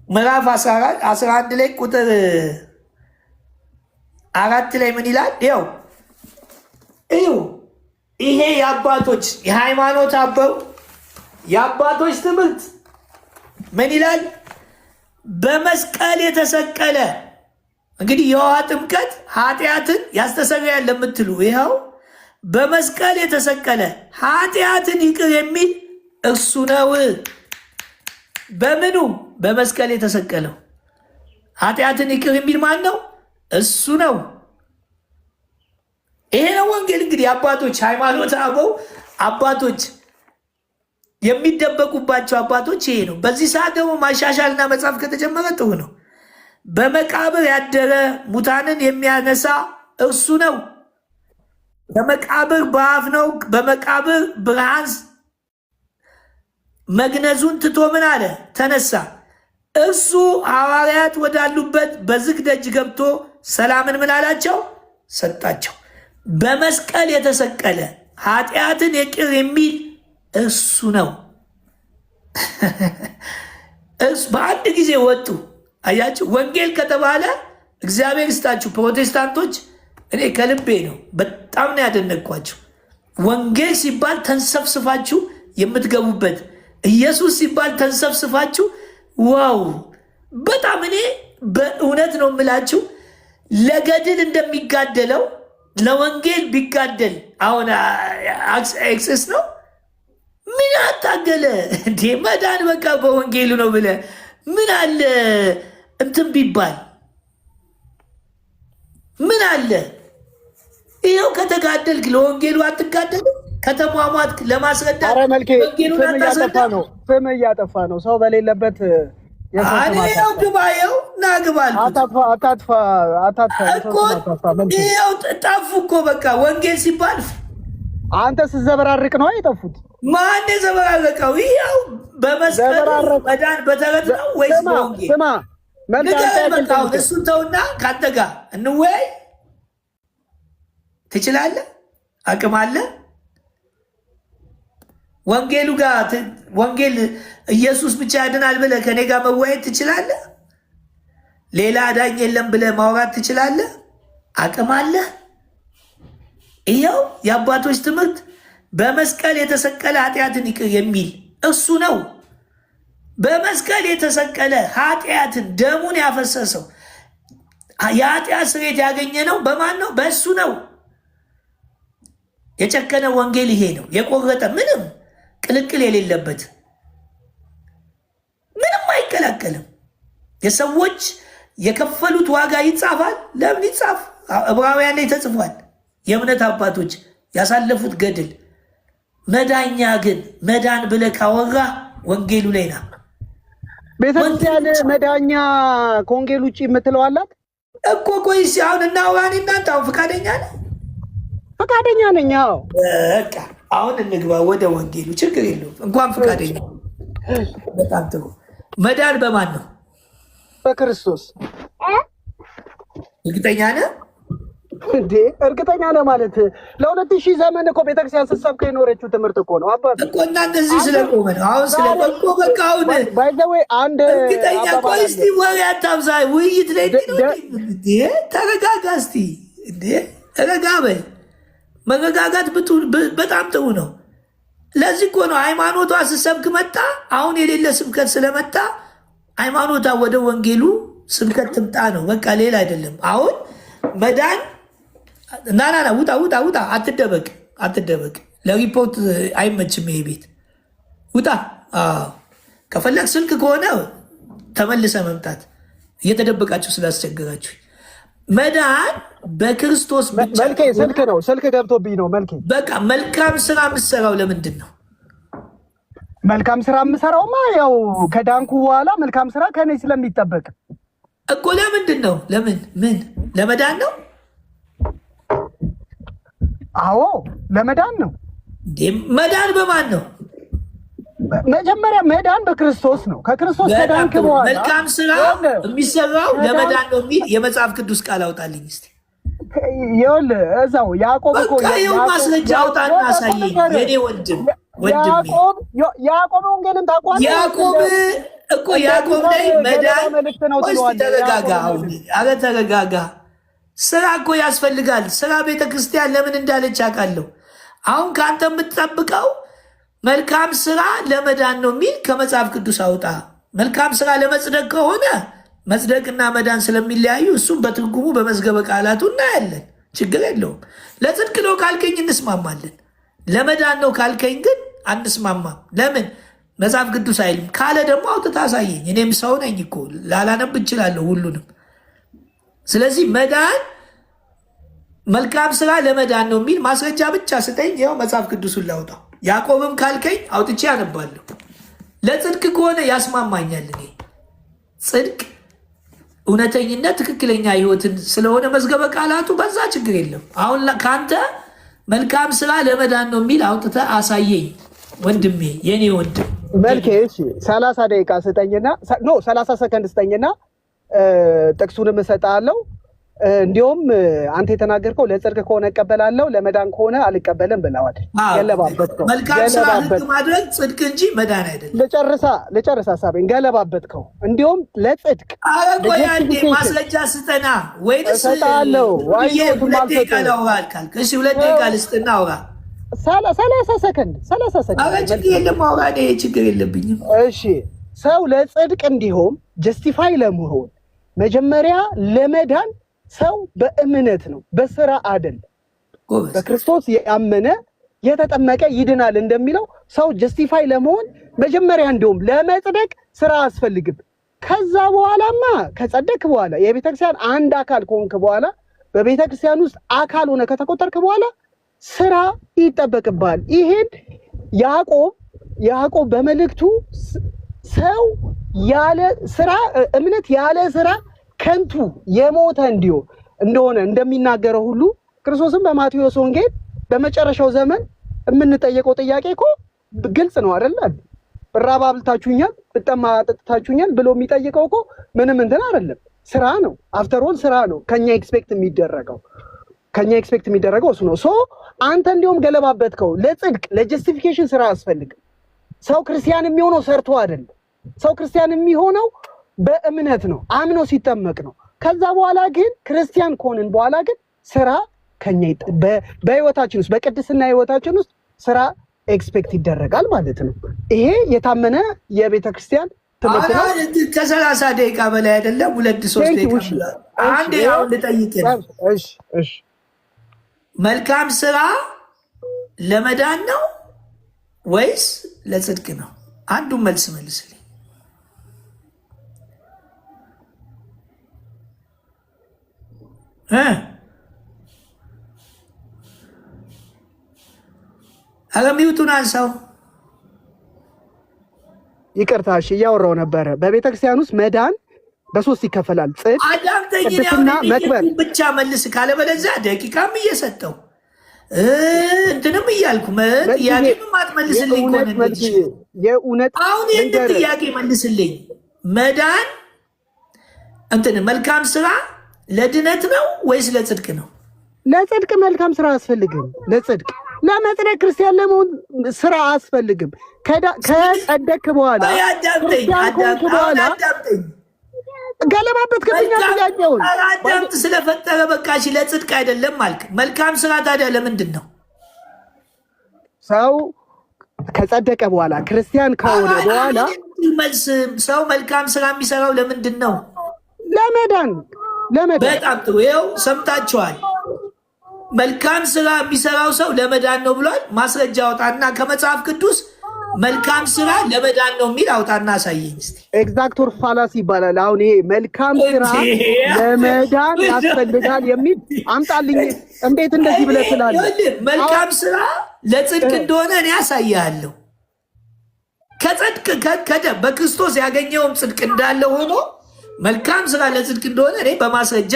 ምዕራፍ 11 ላይ ቁጥር 4 ላይ ምን ይላል? ይኸው ይሄ የአባቶች የሃይማኖት አበው የአባቶች ትምህርት ምን ይላል? በመስቀል የተሰቀለ እንግዲህ የውሃ ጥምቀት ኃጢአትን ያስተሰርያል ለምትሉ ይኸው በመስቀል የተሰቀለ ኃጢአትን ይቅር የሚል እርሱ ነው። በምኑ? በመስቀል የተሰቀለው ኃጢአትን ይቅር የሚል ማን ነው? እሱ ነው። ይሄ ነው ወንጌል። እንግዲህ አባቶች ሃይማኖት አበው አባቶች የሚደበቁባቸው አባቶች ይሄ ነው። በዚህ ሰዓት ደግሞ ማሻሻልና መጽሐፍ ከተጀመረ ጥሩ ነው። በመቃብር ያደረ ሙታንን የሚያነሳ እርሱ ነው። በመቃብር በአፍ ነው። በመቃብር ብርሃን መግነዙን ትቶ ምን አለ? ተነሳ። እርሱ ሐዋርያት ወዳሉበት በዝግ ደጅ ገብቶ ሰላምን ምን አላቸው? ሰጣቸው። በመስቀል የተሰቀለ ኃጢአትን ይቅር የሚል እሱ ነው። በአንድ ጊዜ ወጡ። አያችሁ፣ ወንጌል ከተባለ እግዚአብሔር ይስጣችሁ ፕሮቴስታንቶች፣ እኔ ከልቤ ነው በጣም ነው ያደነቅኳችሁ። ወንጌል ሲባል ተንሰፍስፋችሁ የምትገቡበት፣ ኢየሱስ ሲባል ተንሰፍስፋችሁ ዋው! በጣም እኔ በእውነት ነው የምላችሁ ለገድል እንደሚጋደለው ለወንጌል ቢጋደል አሁን ኤክሰስ ነው። ምን አታገለ እንዴ? መዳን በቃ በወንጌሉ ነው ብለ ምን አለ እንትን ቢባል ምን አለ? ይኸው ከተጋደልክ ለወንጌሉ አትጋደል? ከተሟሟት ለማስረዳት ወንጌሉን አታስረዳ ነው። ስም እያጠፋ ነው ሰው በሌለበት ይኸው ግባ፣ ይኸው ና ግባ ይኸው ጠፉ እኮ በቃ ወንጌል ሲባል አንተ ስትዘበራርቅ ነው የጠፉት። ማን የዘበራረቀው? ይኸው በመስቀል መዳን በተረት ነው ወይስ በወንጌል? ንገረኝ። እሱን ተውና ከአንተ ጋር እንወያይ። ትችላለህ? አቅም አለ? ወንጌሉ ጋር ወንጌል ኢየሱስ ብቻ ያድናል ብለህ ከኔ ጋር መወያየት ትችላለህ? ሌላ አዳኝ የለም ብለህ ማውራት ትችላለህ? አቅም አለህ? ይኸው የአባቶች ትምህርት በመስቀል የተሰቀለ ኃጢአትን ይቅር የሚል እሱ ነው። በመስቀል የተሰቀለ ኃጢአትን ደሙን ያፈሰሰው የኃጢአት ስርየት ያገኘ ነው በማን ነው? በእሱ ነው። የጨከነ ወንጌል ይሄ ነው። የቆረጠ ምንም ቅልቅል የሌለበት ምንም አይቀላቀልም። የሰዎች የከፈሉት ዋጋ ይጻፋል። ለምን ይጻፍ? ዕብራውያን ላይ ተጽፏል። የእምነት አባቶች ያሳለፉት ገድል። መዳኛ ግን መዳን ብለህ ካወራ ወንጌሉ ላይ ና። ቤተክርስቲያን መዳኛ ከወንጌል ውጭ የምትለው አላት እኮ። ቆይስ አሁን እናውራን እናንተ አሁን ፈቃደኛ ነህ? ፈቃደኛ ነኝ። በቃ አሁን እንግባ ወደ ወንጌሉ። ችግር የለውም እንኳን ፈቃደኛ። በጣም ጥሩ። መዳን በማን ነው? በክርስቶስ። እርግጠኛ ነህ እንዴ? እርግጠኛ ነህ ማለት ለ2000 ዘመን እኮ ቤተክርስቲያን ስትሰብክ የኖረችው ትምህርት እኮ ነው አባት እኮ። እናንተ እዚህ ስለቆመ ነው አሁን ስለቆመ በቃ አሁን አንድ እርግጠኛ። ቆይ እስቲ ወሬ አታብዛ። ውይይት ላይ ተረጋጋ እስቲ። እንዴ ረጋ በይ። መረጋጋት በጣም ጥሩ ነው። ለዚህ እኮ ነው ሃይማኖቷ ስትሰብክ መጣ። አሁን የሌለ ስብከት ስለመጣ ሃይማኖቷ ወደ ወንጌሉ ስብከት ትምጣ ነው በቃ፣ ሌላ አይደለም። አሁን መዳን ናና ውጣ ውጣ ውጣ። አትደበቅ። ለሪፖርት አይመችም ይሄ ቤት። ውጣ። ከፈለግ ስልክ ከሆነ ተመልሰ መምጣት፣ እየተደበቃችሁ ስላስቸገራችሁ። መዳን በክርስቶስ ብቻ። መልኬ ስልክ ነው፣ ስልክ ገብቶብኝ ነው መልኬ። በቃ መልካም ስራ የምትሰራው ለምንድን ነው? መልካም ስራ የምሰራውማ ያው ከዳንኩ በኋላ መልካም ስራ ከኔ ስለሚጠበቅ እኮ። ለምንድን ነው? ምን ለመዳን ነው? አዎ ለመዳን ነው። መዳን በማን ነው? መጀመሪያ መዳን በክርስቶስ ነው። ከክርስቶስ ከዳንክ በኋላ መልካም ስራ የሚሰራው ለመዳን ነው የሚል የመጽሐፍ ቅዱስ ቃል አውጣልኝ እስኪ። ይኸውልህ እዛው ያዕቆብ እኮ ማስረጃ አውጣና አሳየኝ የኔ ወንድም። ያዕቆብ ወንጌልን ታውቀዋለህ? ያዕቆብ ላይ መዳን። ተረጋጋ። ኧረ ተረጋጋ። ስራ እኮ ያስፈልጋል። ስራ ቤተክርስቲያን ለምን እንዳለች አውቃለሁ። አሁን ከአንተ የምትጠብቀው መልካም ስራ ለመዳን ነው የሚል ከመጽሐፍ ቅዱስ አውጣ። መልካም ስራ ለመጽደቅ ከሆነ መጽደቅና መዳን ስለሚለያዩ እሱም በትርጉሙ በመዝገበ ቃላቱ እናያለን። ችግር የለውም። ለጽድቅ ነው ካልከኝ እንስማማለን። ለመዳን ነው ካልከኝ ግን አንስማማም። ለምን? መጽሐፍ ቅዱስ አይልም ካለ ደግሞ አውጥታ አሳየኝ። እኔም ሰው ነኝ እኮ ላላነብ እችላለሁ ሁሉንም። ስለዚህ መዳን መልካም ስራ ለመዳን ነው የሚል ማስረጃ ብቻ ስጠኝ። ይኸው መጽሐፍ ቅዱሱን ላውጣው። ያዕቆብም ካልከኝ አውጥቼ አነባለሁ። ለጽድቅ ከሆነ ያስማማኛል። እኔ ጽድቅ፣ እውነተኝነት፣ ትክክለኛ ህይወትን ስለሆነ መዝገበ ቃላቱ በዛ ችግር የለም። አሁን ከአንተ መልካም ስራ ለመዳን ነው የሚል አውጥተህ አሳየኝ ወንድሜ፣ የኔ ወንድም መልኬ። እሺ 30 ደቂቃ ስጠኝና 30 ሰከንድ ስጠኝና ጥቅሱንም እሰጥሃለሁ። እንዲሁም አንተ የተናገርከው ለጽድቅ ከሆነ እቀበላለሁ፣ ለመዳን ከሆነ አልቀበልም ብለዋል። ገለባበጥከው። መልካም ስራ ህግ ማድረግ ጽድቅ እንጂ መዳን አይደለም። ልጨርስ ሀሳቤን። ገለባበጥከው። እንዲሁም ለጽድቅ ቆይ አንዴ ማስረጃ ስጠና፣ ወይንስ እሰጥሃለሁ። ሁለት ደቂቃ ላውራ አልካልክ? እሺ 2 ደቂቃ ልስጥና አውራ። 30 ሰከንድ። ችግር የለም አውራ፣ ችግር የለብኝም። እሺ ሰው ለጽድቅ እንዲሆን ጀስቲፋይ ለመሆን መጀመሪያ ለመዳን ሰው በእምነት ነው፣ በስራ አይደለም። በክርስቶስ ያመነ የተጠመቀ ይድናል እንደሚለው ሰው ጀስቲፋይ ለመሆን መጀመሪያ እንዲሁም ለመጽደቅ ስራ አያስፈልግም። ከዛ በኋላማ ከጸደቅ በኋላ የቤተክርስቲያን አንድ አካል ከሆንክ በኋላ በቤተክርስቲያን ውስጥ አካል ሆነ ከተቆጠርክ በኋላ ስራ ይጠበቅብሃል። ይሄን ያዕቆብ በመልእክቱ ሰው ያለ ስራ እምነት ያለ ስራ ከንቱ የሞተ እንደሆነ እንደሚናገረው ሁሉ ክርስቶስም በማቴዎስ ወንጌል በመጨረሻው ዘመን የምንጠየቀው ጥያቄ እኮ ግልጽ ነው አይደል? ብራብ አብልታችሁኛል፣ ብጠማ አጠጥታችሁኛል ብሎ የሚጠይቀው እኮ ምንም እንትን አይደለም። ስራ ነው። አፍተሮል ስራ ነው ከኛ ኤክስፔክት የሚደረገው እሱ ነው። አንተ እንዲሁም ገለባበትከው። ለጽድቅ ለጀስቲፊኬሽን ስራ አያስፈልግም። ሰው ክርስቲያን የሚሆነው ሰርቶ አይደለም። ሰው ክርስቲያን የሚሆነው በእምነት ነው፣ አምኖ ሲጠመቅ ነው። ከዛ በኋላ ግን ክርስቲያን ከሆንን በኋላ ግን ስራ ከኛ በህይወታችን ውስጥ በቅድስና ህይወታችን ውስጥ ስራ ኤክስፔክት ይደረጋል ማለት ነው። ይሄ የታመነ የቤተ ክርስቲያን ትምህርት ነው። ከ30 ደቂቃ በላይ አይደለም፣ 2-3 ደቂቃ። አንድ ያው ልጠይቅህ፣ እሺ መልካም ስራ ለመዳን ነው ወይስ ለጽድቅ ነው? አንዱን መልስ መልስልኝ። አለሚውቱን አንሳው። ይቅርታ፣ እሺ እያወራሁ ነበረ። በቤተ ክርስቲያን ውስጥ መዳን በሶስት ይከፈላል። ጽድቅ፣ ቅድስና፣ መክበር ብቻ መልስ፣ ካለበለዚያ ደቂቃም እየሰጠው እንትንም እያልኩ ጥያቄም አትመልስልኝ። የእውነት አሁን ይህን ጥያቄ መልስልኝ። መዳን እንትን መልካም ስራ ለድነት ነው ወይስ ለጽድቅ ነው? ለጽድቅ መልካም ስራ አያስፈልግም። ለጽድቅ ለመጽደቅ ክርስቲያን ለመሆን ስራ አያስፈልግም። ከጸደቅ በኋላ ገለባበት ከፍኛ ጥያቄውን አዳምጥ። ስለፈጠረ በቃሽ ለጽድቅ አይደለም አልክ። መልካም ስራ ታዲያ ለምንድን ነው? ሰው ከጸደቀ በኋላ ክርስቲያን ከሆነ በኋላ መልስ፣ ሰው መልካም ስራ የሚሰራው ለምንድን ነው? ለመዳን። በጣም ጥሩ። ይኸው ሰምታችኋል። መልካም ስራ የሚሰራው ሰው ለመዳን ነው ብሏል። ማስረጃ አውጣና ከመጽሐፍ ቅዱስ መልካም ስራ ለመዳን ነው የሚል አውጣና አሳየኝ እስቲ። ኤግዛክቶር ፋላስ ይባላል። አሁን ይሄ መልካም ስራ ለመዳን ያስፈልጋል የሚል አምጣልኝ። እንዴት እንደዚህ ብለህ ትላለህ? መልካም ስራ ለጽድቅ እንደሆነ እኔ ያሳያለሁ። ከጽድቅ በክርስቶስ ያገኘውም ጽድቅ እንዳለ ሆኖ መልካም ስራ ለጽድቅ እንደሆነ እኔ በማስረጃ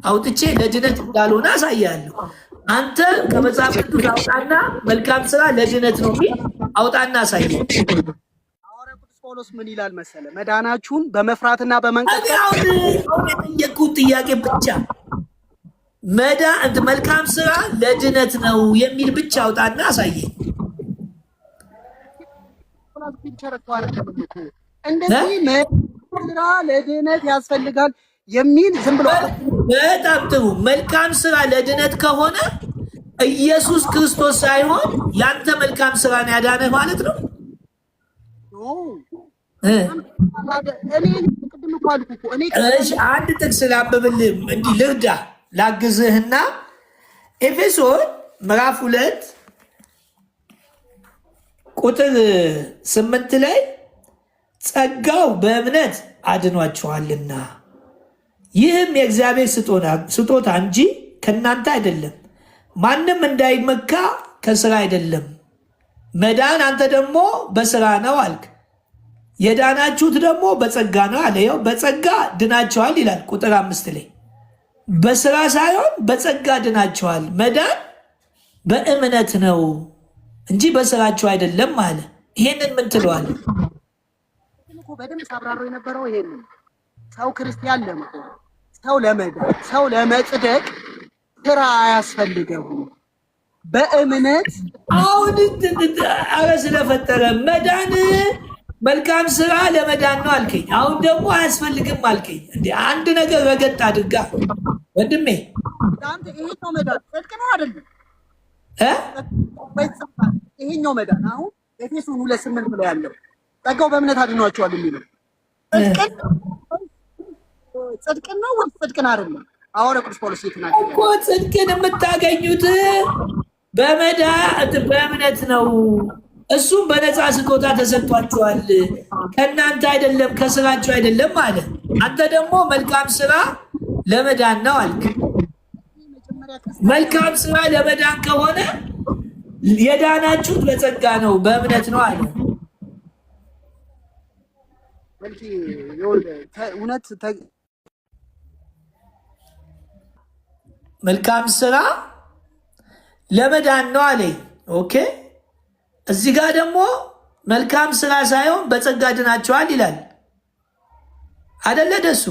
አውጥቼ ለድነት እንዳልሆነ አሳያለሁ። አንተ ከመጽሐፍ ቅዱስ አውጣና መልካም ስራ ለድነት ነው የሚል አውጣና አሳየኝ። ሐዋርያው ቅዱስ ጳውሎስ ምን ይላል መሰለ? መዳናችሁን በመፍራትና በመንቀጥቀጥ። አሁን የጠየቅኩት ጥያቄ ብቻ መልካም ስራ ለድነት ነው የሚል ብቻ አውጣና አሳየኝ። እንደዚህ ስራ ለድነት ያስፈልጋል የሚል ዝም ብሎ በጣም ጥሩ። መልካም ስራ ለድነት ከሆነ ኢየሱስ ክርስቶስ ሳይሆን ያንተ መልካም ስራ ነው ያዳነህ ማለት ነው። እሺ አንድ ጥቅስ ላንብብልህ እንዲህ ልርዳ ላግዝህና ኤፌሶን ምዕራፍ 2 ቁጥር 8 ላይ ጸጋው በእምነት አድኗችኋልና ይህም የእግዚአብሔር ስጦታ እንጂ ከእናንተ አይደለም፣ ማንም እንዳይመካ ከስራ አይደለም። መዳን አንተ ደግሞ በስራ ነው አልክ። የዳናችሁት ደግሞ በጸጋ ነው አለ። ያው በጸጋ ድናችኋል ይላል ቁጥር 5 ላይ። በስራ ሳይሆን በጸጋ ድናችኋል። መዳን በእምነት ነው እንጂ በስራችሁ አይደለም አለ። ይሄንን ምን ትለዋለህ? በደንብ ሳብራራው የነበረው ይሄንን ሰው ክርስቲያን ለመሆን ሰው ለመዳን ሰው ለመጽደቅ ስራ አያስፈልገውም። በእምነት አሁን አረ ስለፈጠረ መዳን መልካም ስራ ለመዳን ነው አልከኝ። አሁን ደግሞ አያስፈልግም አልከኝ። እንዴ አንድ ነገር ረገጥ አድርጋ ወንድሜ፣ አንተ ይሄኛው መዳን ጽድቅ ነው አይደለም? ይሄኛው መዳን አሁን ኤፌሶን 2:8 ብለው ያለው ጸጋው በእምነት አድኗቸዋል የሚለው ጽድቅን ነው ወይስ ጽድቅን አይደለም? ሐዋርያው ቅዱስ ጳውሎስ የተናገረው እኮ ጽድቅን የምታገኙት በእምነት ነው። እሱም በነፃ ስጦታ ተሰጥቷቸዋል፣ ከእናንተ አይደለም ከስራችሁ አይደለም አለ። አንተ ደግሞ መልካም ስራ ለመዳን ነው አልክ። መልካም ስራ ለመዳን ከሆነ የዳናችሁት በጸጋ ነው በእምነት ነው አለ። መልካም ስራ ለመዳን ነው አለኝ። ኦኬ፣ እዚህ ጋር ደግሞ መልካም ስራ ሳይሆን በጸጋ ድናቸዋል ይላል አደለ? ደሱ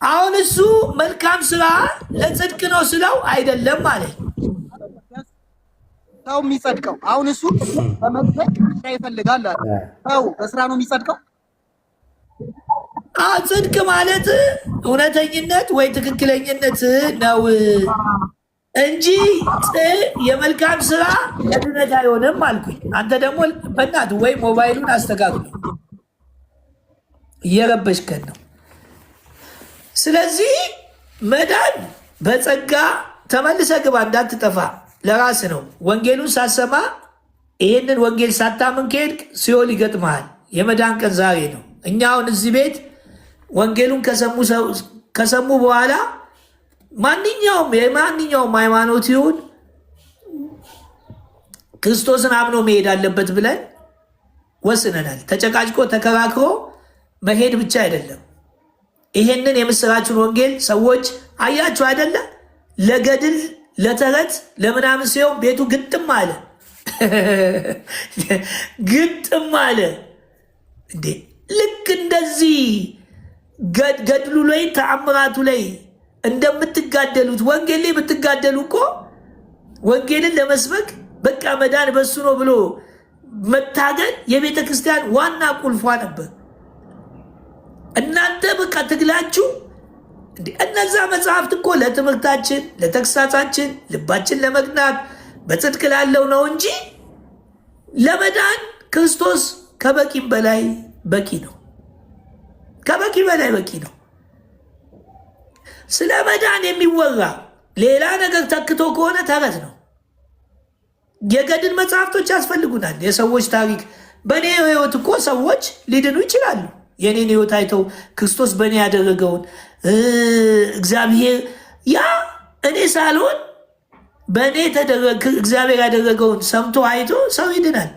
አሁን እሱ መልካም ስራ ለጽድቅ ነው ስለው አይደለም አለኝ። ሰው የሚጸድቀው አሁን እሱ በመጽደቅ ይፈልጋል አለ። ሰው በስራ ነው የሚጸድቀው። ጽድቅ ማለት እውነተኝነት ወይ ትክክለኝነት ነው እንጂ የመልካም ስራ ለድነት አይሆንም አልኩኝ። አንተ ደግሞ በእናትህ ወይ ሞባይሉን አስተካክሉ፣ እየረበሽከን ነው። ስለዚህ መዳን በጸጋ ተመልሰ ግባ እንዳትጠፋ ለራስ ነው። ወንጌሉን ሳሰማ ይህንን ወንጌል ሳታምን ከሄድክ ሲኦል ይገጥመሃል። የመዳን ቀን ዛሬ ነው። እኛ አሁን እዚህ ቤት ወንጌሉን ከሰሙ በኋላ የማንኛውም ሃይማኖት ይሁን ክርስቶስን አምኖ መሄድ አለበት ብለን ወስነናል። ተጨቃጭቆ ተከራክሮ መሄድ ብቻ አይደለም። ይሄንን የምስራችን ወንጌል ሰዎች አያችሁ አይደለ? ለገድል ለተረት ለምናምን ሲሆን ቤቱ ግጥም አለ ግጥም አለ እንዴ! ልክ እንደዚህ ገድሉ ላይ ተአምራቱ ላይ እንደምትጋደሉት ወንጌል ላይ የምትጋደሉ እኮ ወንጌልን ለመስበክ በቃ መዳን በሱ ነው ብሎ መታገል የቤተ ክርስቲያን ዋና ቁልፏ ነበር። እናንተ በቃ ትግላችሁ እነዛ መጽሐፍት እኮ ለትምህርታችን፣ ለተግሳጻችን፣ ልባችን ለመግናት በጽድቅ ላለው ነው እንጂ ለመዳን ክርስቶስ ከበቂም በላይ በቂ ነው። ከበቂ በላይ በቂ ነው። ስለ መዳን የሚወራ ሌላ ነገር ተክቶ ከሆነ ተረት ነው። የገድል መጽሐፍቶች ያስፈልጉናል። የሰዎች ታሪክ በእኔ ህይወት እኮ ሰዎች ሊድኑ ይችላሉ። የኔን ህይወት አይተው ክርስቶስ በእኔ ያደረገውን እግዚአብሔር ያ እኔ ሳልሆን በእኔ እግዚአብሔር ያደረገውን ሰምቶ አይቶ ሰው ይድናል።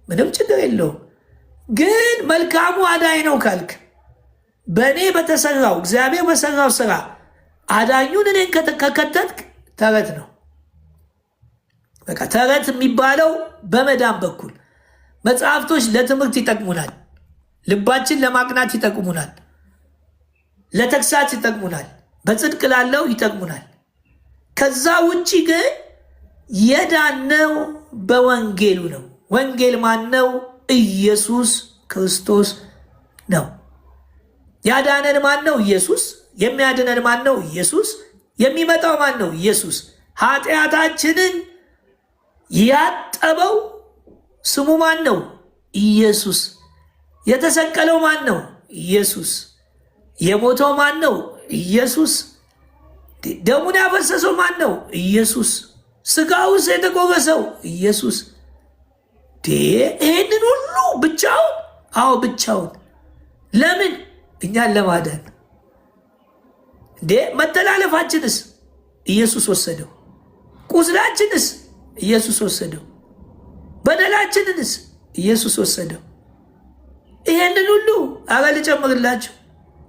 ምንም ችግር የለውም። ግን መልካሙ አዳኝ ነው ካልክ በእኔ በተሰራው እግዚአብሔር በሰራው ስራ አዳኙን እኔን ከከተትክ ተረት ነው። በቃ ተረት የሚባለው በመዳን በኩል መጽሐፍቶች ለትምህርት ይጠቅሙናል፣ ልባችን ለማቅናት ይጠቅሙናል፣ ለተግሳጽ ይጠቅሙናል፣ በጽድቅ ላለው ይጠቅሙናል። ከዛ ውጭ ግን የዳነው በወንጌሉ ነው። ወንጌል ማን ነው? ኢየሱስ ክርስቶስ ነው። ያዳነን ማን ነው? ኢየሱስ። የሚያድነን ማን ነው? ኢየሱስ። የሚመጣው ማን ነው? ኢየሱስ። ኃጢአታችንን ያጠበው ስሙ ማን ነው? ኢየሱስ። የተሰቀለው ማን ነው? ኢየሱስ። የሞተው ማን ነው? ኢየሱስ። ደሙን ያፈሰሰው ማን ነው? ኢየሱስ። ስጋውስ የተቆረሰው ኢየሱስ። ይህንን ሁሉ ብቻውን? አዎ ብቻውን። ለምን? እኛን ለማዳን። መተላለፋችንስ ኢየሱስ ወሰደው። ቁስላችንስ ኢየሱስ ወሰደው። በደላችንንስ ኢየሱስ ወሰደው። ይሄንን ሁሉ አረ ልጨምርላችሁ፣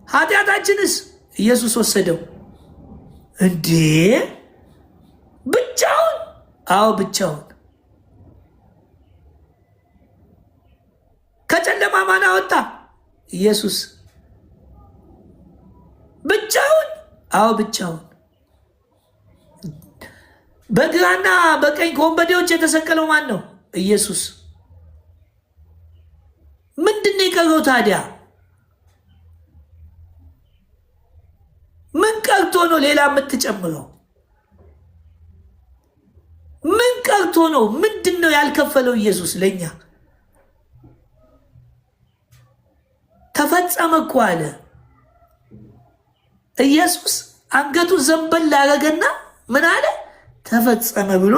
ኃጢአታችንስ ኢየሱስ ወሰደው። ብቻውን? አዎ ብቻውን። ከጨለማ ማን አወጣ? ኢየሱስ። ብቻውን? አዎ ብቻውን። በግራና በቀኝ ከወንበዴዎች የተሰቀለው ማን ነው? ኢየሱስ። ምንድን ነው የቀረው ታዲያ? ምን ቀርቶ ነው ሌላ የምትጨምረው? ምን ቀርቶ ነው? ምንድን ነው ያልከፈለው ኢየሱስ ለእኛ? ተፈጸመ እኮ አለ ኢየሱስ። አንገቱን ዘንበል ላረገና ምን አለ? ተፈጸመ ብሎ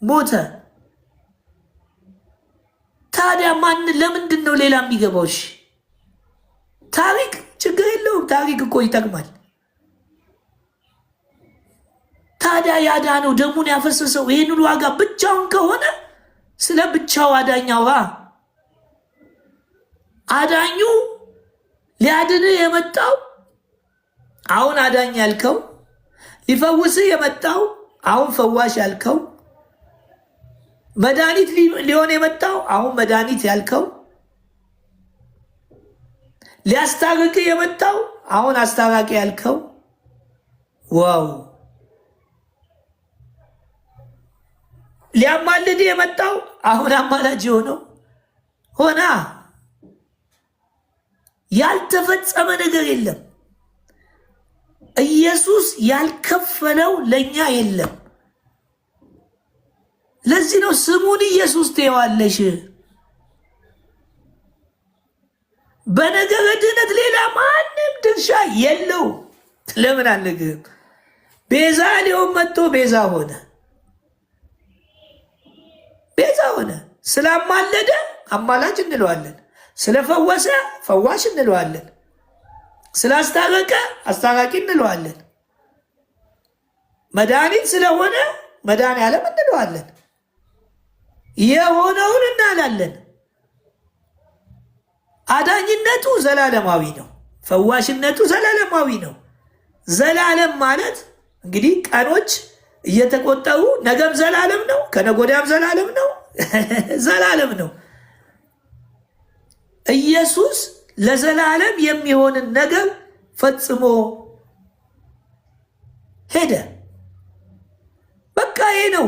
ሞተ። ታዲያ ለምንድን ነው ሌላ የሚገባው? እሺ ታሪክ ችግር የለውም፣ ታሪክ እኮ ይጠቅማል። ታዲያ ያዳነው ደሙን ያፈሰሰው ይህንን ዋጋ ብቻውን ከሆነ ስለ ብቻው አዳኝ አውራ። አዳኙ ሊያድንህ የመጣው አሁን አዳኝ ያልከው፣ ሊፈውስህ የመጣው አሁን ፈዋሽ ያልከው፣ መድኃኒት ሊሆን የመጣው አሁን መድኃኒት ያልከው፣ ሊያስታርቅህ የመጣው አሁን አስታራቂ ያልከው። ዋው! ሊያማልድ የመጣው አሁን አማላጅ የሆነው ሆና ያልተፈጸመ ነገር የለም። ኢየሱስ ያልከፈለው ለኛ የለም። ለዚህ ነው ስሙን ኢየሱስ ትይዋለሽ። በነገረ ድነት ሌላ ማንም ድርሻ የለው። ለምን አልነግርም? ቤዛ ሊሆን መጥቶ ቤዛ ሆነ። ቤዛ ሆነ። ስላማለደ አማላጅ እንለዋለን። ስለፈወሰ ፈዋሽ እንለዋለን። ስላስታረቀ አስታራቂ እንለዋለን። መድኃኒት ስለሆነ መድኃኔዓለም እንለዋለን። የሆነውን እናላለን። አዳኝነቱ ዘላለማዊ ነው። ፈዋሽነቱ ዘላለማዊ ነው። ዘላለም ማለት እንግዲህ ቀኖች እየተቆጠሩ ነገም ዘላለም ነው፣ ከነጎዳም ዘላለም ነው፣ ዘላለም ነው። ኢየሱስ ለዘላለም የሚሆንን ነገር ፈጽሞ ሄደ። በቃ ይሄ ነው።